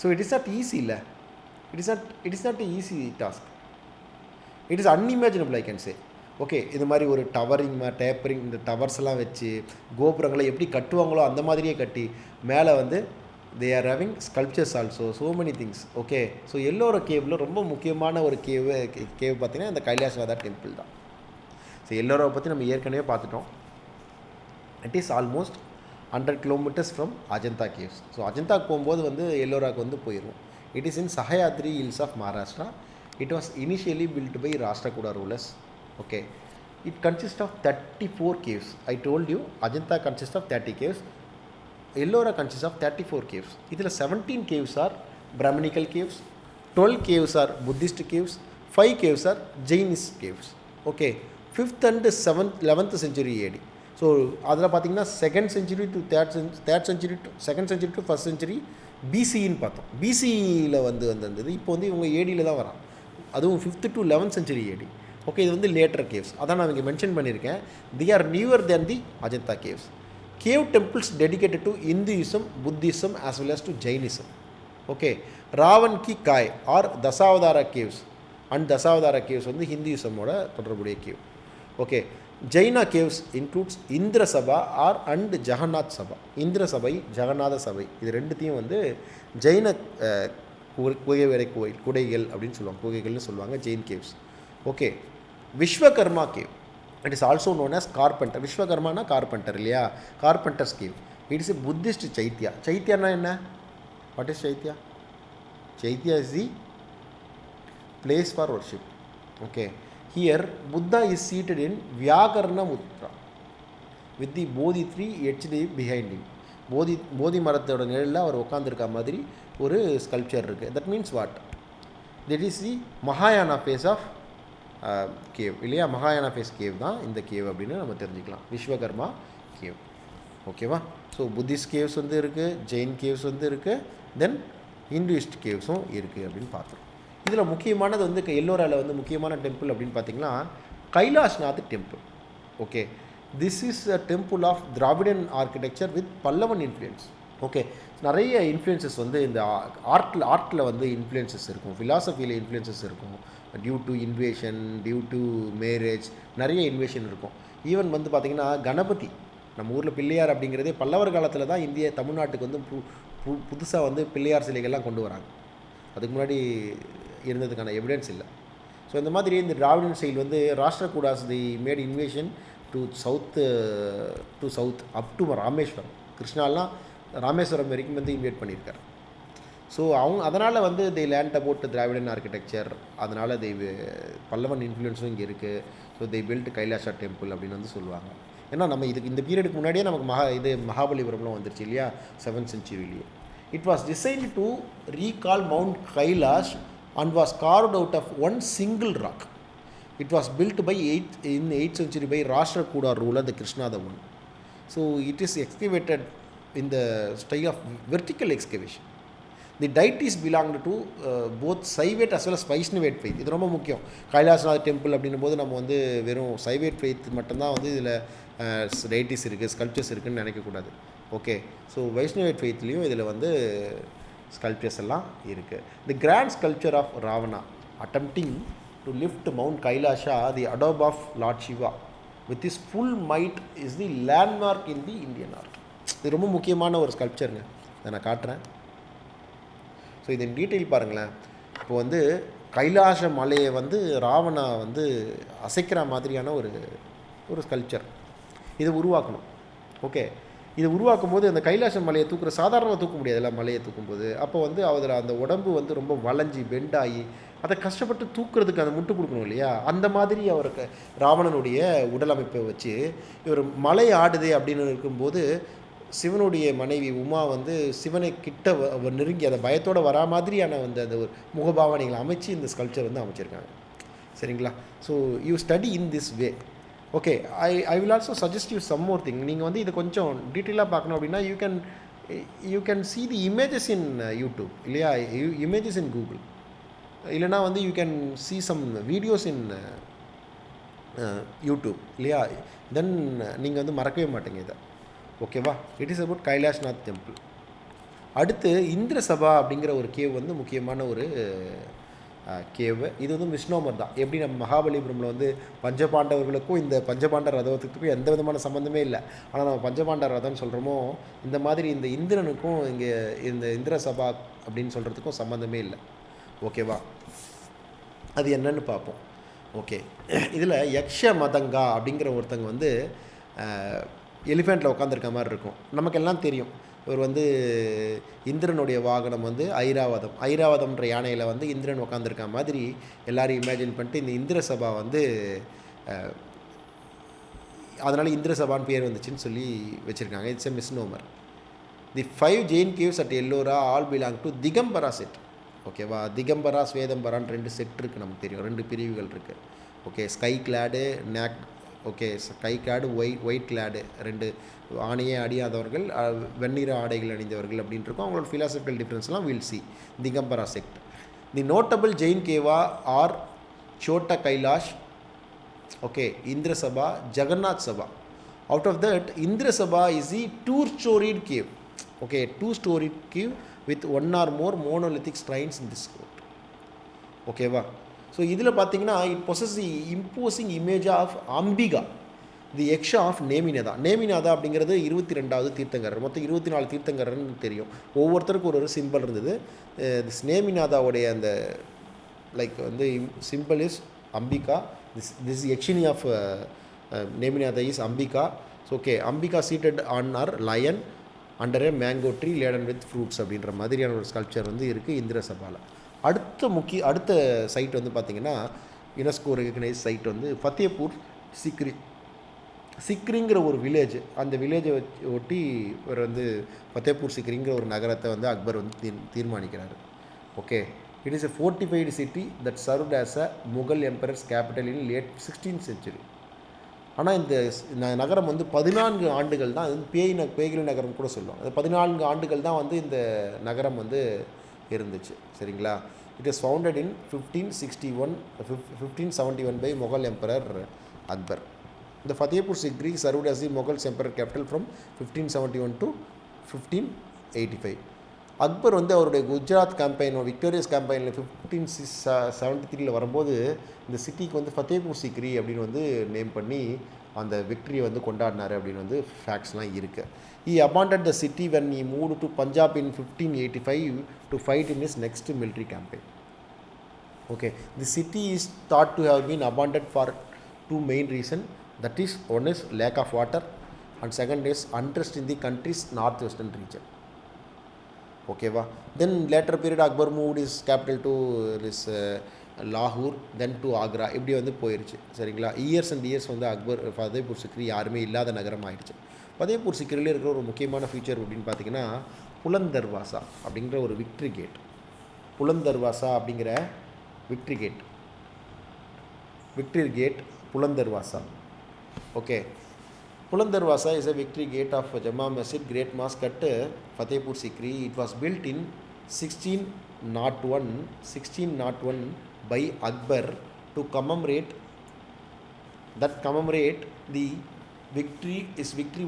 So it is not easy இல்லை, it is not easy task. It is unimaginable I can say. Okay, இது மாதிரி ஒரு டேப்பரிங் இந்த டவர்ஸ் எல்லாம் வச்சு கோபுரங்களை எப்படி கட்டுவாங்களோ அந்த மாதிரியே கட்டி மேலே வந்து they are having sculptures also, so many things. Okay, so Ellora கேவில் ரொம்ப முக்கியமான ஒரு கேவ் பார்த்தீங்கன்னா இந்த கைலாசநாதா டெம்பிள் தான். ஸோ எல்லோராவை பற்றி நம்ம ஏற்கனவே பார்த்துட்டோம். It is almost 100 kilometers from Ajanta caves. So அஜந்தாக்கு போகும்போது வந்து எல்லோராவுக்கு வந்து போயிடும். It is in Sahyadri hills of Maharashtra. It was initially built by Rashtrakuta rulers. Okay, it consist of 34 caves. I told you Ajanta consist of 30 caves. Ellora consists of 34 caves. இதில் 17 caves are Brahminical caves, 12 caves are Buddhist caves, 5 caves are Jainist caves. Okay, 5th and 11th century AD. So அதில் பார்த்தீங்கன்னா 2nd century to 3rd century to 2nd century to 1st century பிசின்னு பார்த்தோம். பிசியில் வந்து வந்தது. இப்போ வந்து இவங்க ஏடியில் தான் வரான், அதுவும் 5th to 11th century AD. Okay, இது வந்து லேட்டர் கேவ்ஸ், அதான் நான் இங்கே மென்ஷன் பண்ணியிருக்கேன். They are newer than the Ajanta caves. Cave temples dedicated to Hinduism, Buddhism as well as to Jainism. Okay, Ravan ki Kai or Dasavadara caves and Dasavadara caves வந்து ஹிந்துயிசமோட தொடர்புடைய cave. Okay, Jaina caves includes Indra Sabha or and Jagannath Sabha. Indra சபை, ஜெகநாத சபை, இது ரெண்டுத்தையும் வந்து ஜெயின குகைவேடை குடைகள் அப்படின்னு சொல்லுவாங்க, குகைகள்னு சொல்லுவாங்க Jain caves. Okay, Vishwakarma cave. It is also known as carpenter. விஸ்வகர்மானா கார்பெண்டர் இல்லையா, carpenters cave. It is a Buddhist chaitya. சைத்யானா என்ன, what is chaitya? Chaitya is the place for worship. Okay, here Buddha is seated in Vyakarana mudra with the Bodhi tree HD behind இம். போதி மரத்தோட நிழலில் அவர் உட்காந்துருக்க மாதிரி ஒரு ஸ்கல்ப்சர் இருக்குது. That means what, that is the மகாயானா ஃபேஸ் ஆஃப் கேவ் இல்லையா. மகாயானா ஃபேஸ் கேவ் தான் இந்த கேவ் அப்படின்னு நம்ம தெரிஞ்சுக்கலாம், விஸ்வகர்மா கேவ். ஓகேவா, ஸோ புத்திஸ்ட் கேவ்ஸ் வந்து இருக்குது, ஜெயின் கேவ்ஸ் வந்து இருக்குது, தென் ஹிந்துயிஸ்ட் கேவ்ஸும் இருக்குது அப்படின்னு பார்த்தோம். இதில் முக்கியமானது வந்து எல்லோராவில் வந்து முக்கியமான டெம்பிள் அப்படின்னு பார்த்திங்கன்னா Kailashnath temple. Okay, this is a temple of Dravidian architecture with Pallavan influence. Okay, நிறைய இன்ஃப்ளூயன்சஸ் வந்து இந்த ஆர்ட்டில் வந்து இன்ஃப்ளூயன்சஸ் இருக்கும், ஃபிலாசபியில் இன்ஃப்ளூயன்சஸ் இருக்கும். Due to invasion, due to marriage, நிறைய இன்வேஷன் இருக்கும். ஈவன் வந்து பார்த்திங்கன்னா கணபதி, நம்ம ஊரில் பிள்ளையார் அப்படிங்கிறதே பல்லவர் காலத்தில் தான் தமிழ்நாட்டுக்கு வந்து புதுசாக வந்து பிள்ளையார் சிலைகள்லாம் கொண்டு வராங்க. அதுக்கு முன்னாடி இருந்ததுக்கான எவிடன்ஸ் இல்லை. ஸோ இந்த மாதிரி இந்த திராவிடன் ஸ்டைல் வந்து Rashtrakutas they made invasion to south up to Rameswaram. கிருஷ்ணாலாம் ராமேஸ்வரம் வரைக்கும் வந்து இன்வைட் பண்ணியிருக்காரு. ஸோ அதனால் வந்து they learnt about Dravidian architecture, அதனால் பல்லவன் இன்ஃப்ளூயன்ஸும் இங்கே இருக்குது. So they built Kailasha temple அப்படின்னு வந்து சொல்லுவாங்க. ஏன்னா நம்ம இந்த பீரியடுக்கு முன்னாடியே நமக்கு மகாபலிபுரம்லாம் வந்துருச்சு இல்லையா, 7th century. It was designed to recall mount Kailash and was carved out of one single rock. It was built in 8th century by Rashtrakuda ruler, the Krishna the One. So it is excavated in the style of vertical excavation. The deities belonged to both Saivate as well as Vaishnavate faith. இது ரொம்ப முக்கியம். Kailasanath temple அப்படின்னும் போது நம்ம வந்து வெறும் சைவேட் faith மட்டும்தான் வந்து இதில் டெய்டிஸ் இருக்குது, ஸ்கல்ப்சர்ஸ் இருக்குதுன்னு நினைக்கக்கூடாது. ஓகே, ஸோ வைஷ்ணவேட் ஃபெய்த்லேயும் இதில் வந்து ஸ்கல்ப்சர்ஸ் எல்லாம் இருக்குது. The grand sculpture of Ravana attempting to lift Mount Kailasha, the அடோப் of Lord Shiva with his full might is the landmark in the Indian art. இது ரொம்ப முக்கியமான ஒரு ஸ்கல்ப்சருங்க, அதை நான் காட்டுறேன். ஸோ இதன் டீட்டெயில் பாருங்களேன். இப்போ வந்து கைலாச மலையை வந்து ராவணா வந்து அசைக்கிற மாதிரியான ஒரு ஸ்கல்ப்சர் இதை உருவாக்கணும். ஓகே, இதை உருவாக்கும் போது அந்த கைலாச மலையை சாதாரணமாக தூக்க முடியாதுல்ல, மலையை தூக்கும்போது. அப்போ வந்து அதில் அந்த உடம்பு வந்து ரொம்ப வளைஞ்சி பெண்டாகி அதை கஷ்டப்பட்டு தூக்குறதுக்கு அந்த முட்டு கொடுக்கணும் இல்லையா, அந்த மாதிரி அவருக்கு ராவணனுடைய உடல் அமைப்பை வச்சு இவர் மலை ஆடுதே அப்படின்னு இருக்கும்போது சிவனுடைய மனைவி உமா வந்து சிவனை கிட்ட நெருங்கி அதை பயத்தோடு வரா மாதிரியான வந்து அந்த ஒரு முகபாவனைகளை அமைச்சு இந்த ஸ்கல்ப்சர் வந்து அமைச்சிருக்காங்க. சரிங்களா? So you study in this way. Okay, I will also suggest you some more thing. நீங்கள் வந்து இது கொஞ்சம் டீட்டெயிலாக பார்க்கணும் அப்படின்னா you can see the images in YouTube இல்லையா, images in Google, இல்லைனா வந்து you can see some videos in YouTube இல்லையா. தென் நீங்கள் வந்து மறக்கவே மாட்டீங்க இதை. ஓகேவா? It is about Kailashnath temple. அடுத்து இந்திர சபா அப்படிங்கிற ஒரு கேவ் வந்து முக்கியமான ஒரு கேவு. இது வந்து மிஸ்னோமர் தான். எப்படி நம்ம மகாபலிபுரமில் வந்து பஞ்சபாண்டவர்களுக்கும் இந்த பஞ்சபாண்ட ரதத்துக்கும் எந்த விதமான சம்மந்தமே இல்லை, ஆனால் நம்ம பஞ்சபாண்ட ரதம்னு சொல்கிறோமோ, இந்த மாதிரி இந்த இந்திரனுக்கும் இங்கே இந்த இந்திர சபா அப்படின்னு சொல்கிறதுக்கும் சம்மந்தமே இல்லை. ஓகேவா? அது என்னன்னு பார்ப்போம். ஓகே, இதில் யக்ஷ மதங்கா அப்படிங்கிற ஒருத்தங்க வந்து எலிஃபெண்ட்டில் உட்காந்துருக்க மாதிரி இருக்கும். நமக்கெல்லாம் தெரியும் இவர் வந்து இந்திரனுடைய வாகனம் வந்து ஐராவதம்ன்ற யானையில் வந்து இந்திரன் உட்காந்துருக்க மாதிரி எல்லாரையும் இமேஜின் பண்ணிட்டு இந்த இந்திர சபா வந்து அதனால் இந்திர சபான்னு பேர் வந்துச்சுன்னு சொல்லி வச்சுருக்காங்க. It's a misnomer. The 5 Jain caves at Ellora all belong to Digambara sect. ஓகேவா? திகம்பரா ஸ்வேதம்பரான்னு 2 செட் இருக்குது, நமக்கு தெரியும், 2 பிரிவுகள் இருக்குது. Okay, sky clad okay, sky clad white clad, 2 ஆணையே அடியாதவர்கள், வெண்ணிற ஆடைகள் அணிந்தவர்கள் அப்படின்னு இருக்கும். அவங்களோட ஃபிலாசபிக்கல் டிஃப்ரென்ஸ்லாம் will see. Digambara sect. The notable Jain caves are Chhota Kailash, okay, Indra Sabha, Jagannath Sabha. Out of that Indra Sabha is the 2-storied cave. ஓகே, 2-storied cave with 1 or more monolithic shrines in this court. ஓகேவா? ஸோ இதில் பார்த்தீங்கன்னா it possess the imposing image of Ambika, the yaksha of Neminatha. Neminatha அப்படிங்கிறது 22வது தீர்த்தங்கரர். மொத்தம் 24 தீர்த்தங்கரர்னு தெரியும். ஒவ்வொருத்தருக்கும் ஒரு சிம்பிள் இருந்தது. திஸ் நேமிநாதாவுடைய அந்த லைக் வந்து symbol is Ambika. This yakshini of Neminatha is Ambika. So okay, Ambika seated on a lion under a mango tree laden with fruits அப்படின்ற மாதிரியான ஒரு ஸ்கல்ப்சர் வந்து இருக்குது இந்திர சபாவில். அடுத்த சைட் வந்து பார்த்திங்கன்னா யுனெஸ்கோ ரெகக்னைஸ் சைட் வந்து ஃபத்தேபூர் சிக்ரிங்கிற ஒரு வில்லேஜ். அந்த வில்லேஜை ஒட்டி இவர் வந்து ஃபத்தேபூர் சிக்ரிங்கிற ஒரு நகரத்தை வந்து அக்பர் வந்து தீர்மானிக்கிறார். Okay, it is a fortified city that served as a Mughal emperors capital in late 16th century. ஆனால் இந்த நகரம் வந்து 14 ஆண்டுகள் தான், அது வந்து பேய்கள் நகரம் கூட சொல்லுவாங்க. அது 14 ஆண்டுகள் தான் வந்து இந்த நகரம் வந்து இருந்துச்சு. சரிங்களா? It is founded in 1571 by Mughal emperor Akbar. The Fatehpur Sikri served as the Mughal emperor capital from 1571 to 1585. Akbar வந்து அவருடைய குஜராத் கேம்பெயின் விக்டோரியஸ் கேம்பெயினில் 1573 வரும்போது இந்த சிட்டிக்கு வந்து ஃபத்தேபூர் சிக்ரி அப்படின்னு வந்து நேம் பண்ணி அந்த விக்டரியை வந்து கொண்டாடினார் அப்படின்னு வந்து ஃபேக்ட்ஸ்லாம் இருக்குது. He abandoned the city when he moved to Punjab in 1585 to fight in his next military campaign. Okay, the city is thought to have been abandoned for two main reasons. That is, one is lack of water and second is unrest in the country's northwestern region. Okay, then later period Akbar moved his capital to this Lahore, then to Agra. இப்படி வந்து போயிருச்சு சரிங்களா. Years and years வந்து அக்பர் ஃபதேபூர் சிக்ரி யாருமே இல்லாத நகரம் ஆயிடுச்சு. ஃபதேபூர் சிக்ரியில் இருக்கிற ஒரு முக்கியமான ஃபீச்சர் அப்படின்னு பார்த்தீங்கன்னா புலந்தர்வாசா அப்படிங்கிற ஒரு விக்ட்ரி கேட். புலந்தர்வாசா அப்படிங்கிற victory gate Buland Darwaza. Okay, Pulandarwasa is a victory gate of Jama Masjid, Great Mosque at Fatehpur Sikri. It was built in 1601 by Akbar to commemorate the victory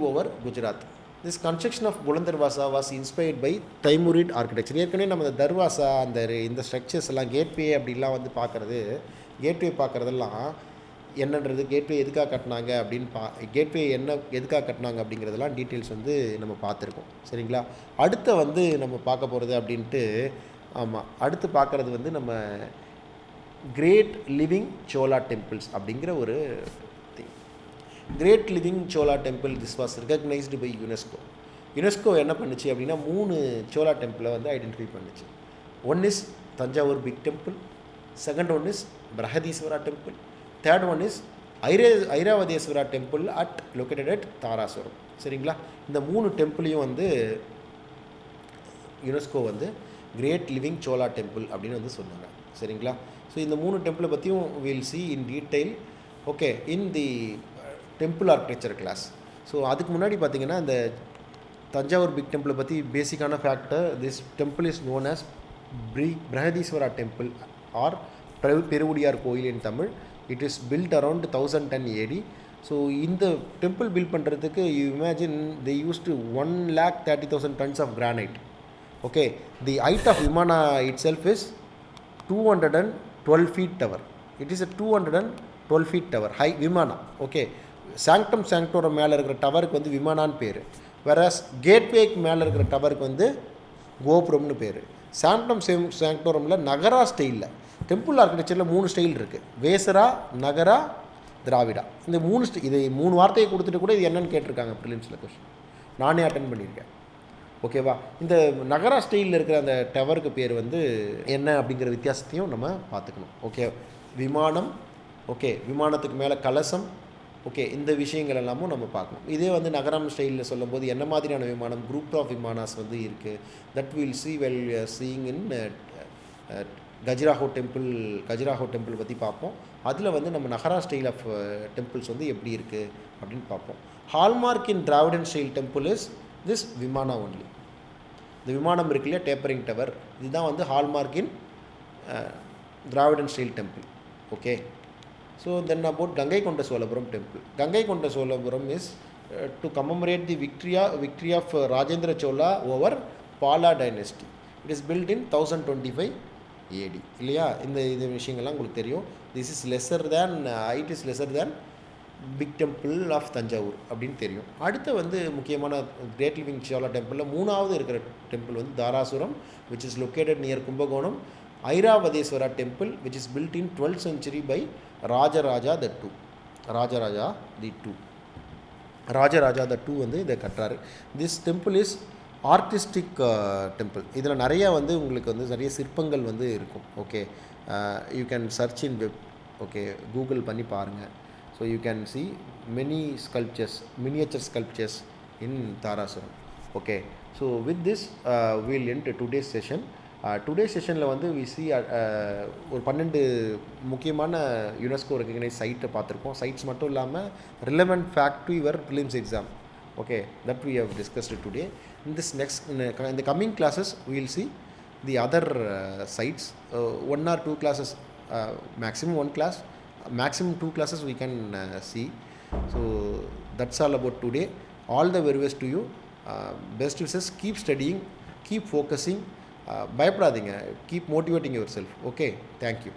over Gujarat. This construction of Pulandarwasa was inspired by Timurid architecture. ஏற்கனவே நம்ம இந்த தர்வாசா இந்த structures எல்லாம் gateway அப்படிலாம் வந்து பார்க்குறது, gateway பார்க்குறதெல்லாம் என்னன்றது gateway எதுக்காக கட்டினாங்க அப்படின்னு கேட்வே எதுக்காக கட்டினாங்க அப்படிங்கிறதெல்லாம் டீட்டெயில்ஸ் வந்து நம்ம பார்த்துருக்கோம் சரிங்களா. அடுத்து வந்து நம்ம பார்க்க போகிறது அப்படின்ட்டு அடுத்து பார்க்குறது வந்து நம்ம கிரேட் லிவிங் சோலா டெம்பிள்ஸ் அப்படிங்கிற ஒரு thing. Great living Chola temple this was recognised by UNESCO என்ன பண்ணுச்சு அப்படின்னா 3 சோலா டெம்பிளை வந்து ஐடென்டிஃபை பண்ணுச்சு. One is Thanjavur big temple, second one is Brihadeeswara temple, third one is Airavatesvara temple located at Darasuram சரிங்களா. இந்த 3 டெம்பிளையும் வந்து யுனெஸ்கோ வந்து கிரேட் லிவிங் சோலா டெம்பிள் அப்படின்னு வந்து சொன்னாங்க சரிங்களா. ஸோ இந்த 3 டெம்பிளை பற்றியும் will see in detail okay in the temple architecture class. So அதுக்கு முன்னாடி பார்த்தீங்கன்னா இந்த தஞ்சாவூர் பிக் டெம்பிளை பற்றி பேசிக்கான factor, this temple is known as Brihadeeswara temple or Peruvudaiyar Kovil in Tamil. It is built around 1010 AD. So இந்த டெம்பிள் பில்ட் பண்ணுறதுக்கு you imagine they used 1,30,000 tons of granite. Okay, the height of Vimana itself is 212 feet tower. It is a 212 feet tower high Vimana. Okay, sanctum sanctorum மேலே இருக்கிற டவருக்கு வந்து விமானான்னு பேர். whereas கேட்வேக்கு மேலே இருக்கிற டவருக்கு வந்து கோபுரம்னு பேர். சாங்டம் சாங்டோரமில் நகரா ஸ்டைலில் டெம்பிள் ஆர்கிடெக்சரில் 3 ஸ்டைல் இருக்குது. வேசரா, நகரா, திராவிடா. இந்த 3 இது 3 வார்த்தையை கொடுத்துட்டு கூட இது என்னன்னு கேட்டிருக்காங்க ப்ரிலிம்ஸில் கொஸ்டின். நானே அட்டன் பண்ணியிருக்கேன் ஓகேவா. இந்த நகரா ஸ்டைலில் இருக்கிற அந்த டவருக்கு பேர் வந்து என்ன அப்படிங்கிற வித்தியாசத்தையும் நம்ம பார்த்துக்கணும். ஓகே, விமானம், ஓகே விமானத்துக்கு மேலே கலசம், ஓகே இந்த விஷயங்கள் எல்லாமும் நம்ம பார்க்கணும். இதே வந்து நகரம் ஸ்டைலில் சொல்லும்போது என்ன மாதிரியான விமானம், குரூப் ஆஃப் விமானாஸ் வந்து இருக்குது. That will see well seeing in Khajuraho temple பற்றி பார்ப்போம். அதில் வந்து நம்ம நகரா ஸ்டைல் ஆஃப் டெம்பிள்ஸ் வந்து எப்படி இருக்குது அப்படின்னு பார்ப்போம். Hallmark in Dravidian style temple is this vimana only. இந்த விமானம் இருக்கு இல்லையா, டேப்பரிங் டவர், இதுதான் வந்து hallmark in Dravidian style temple. Okay, so then about Gangai Konda Cholapuram temple. Gangai Konda Cholapuram is to commemorate the victory of Rajendra Chola over Pala dynasty. It is built in 1025 AD இல்லையா. இந்த விஷயங்கள்லாம் உங்களுக்கு தெரியும். This is lesser than height is lesser than big temple of Thanjavur அப்படின்னு தெரியும். அடுத்து வந்து முக்கியமான கிரேட் லிவிங் சோழா டெம்பிளில் 3வது இருக்கிற டெம்பிள் வந்து Darasuram, which is located near Kumbakonam. Airavatesvara temple which is built in 12th century by Rajaraja the two வந்து இதை கட்டுறாரு. This temple is artistic temple. இதில் நிறையா வந்து உங்களுக்கு வந்து நிறைய சிற்பங்கள் வந்து இருக்கும். Okay, you can search in web. Okay, Google பண்ணி பாருங்கள். So you can see many sculptures, miniature sculptures in Darasuram. Okay, so with this we'll end today's session. Today's செஷனில் வந்து வி சி ஒரு 12 முக்கியமான யுனெஸ்கோ ரெகக்னைஸ் சைட்டை பார்த்துருக்கோம். சைட்ஸ் மட்டும் இல்லாமல் relevant fact to your prelims exam. Okay, that we have discussed today. In the coming classes we will see the other sites, 1 or 2 classes, maximum 1 class, maximum 2 classes we can see. So that's all about today. All the very best to you. Best wishes. Keep studying, keep focusing. பயப்படாதீங்க. Keep motivating yourself. Okay, thank you.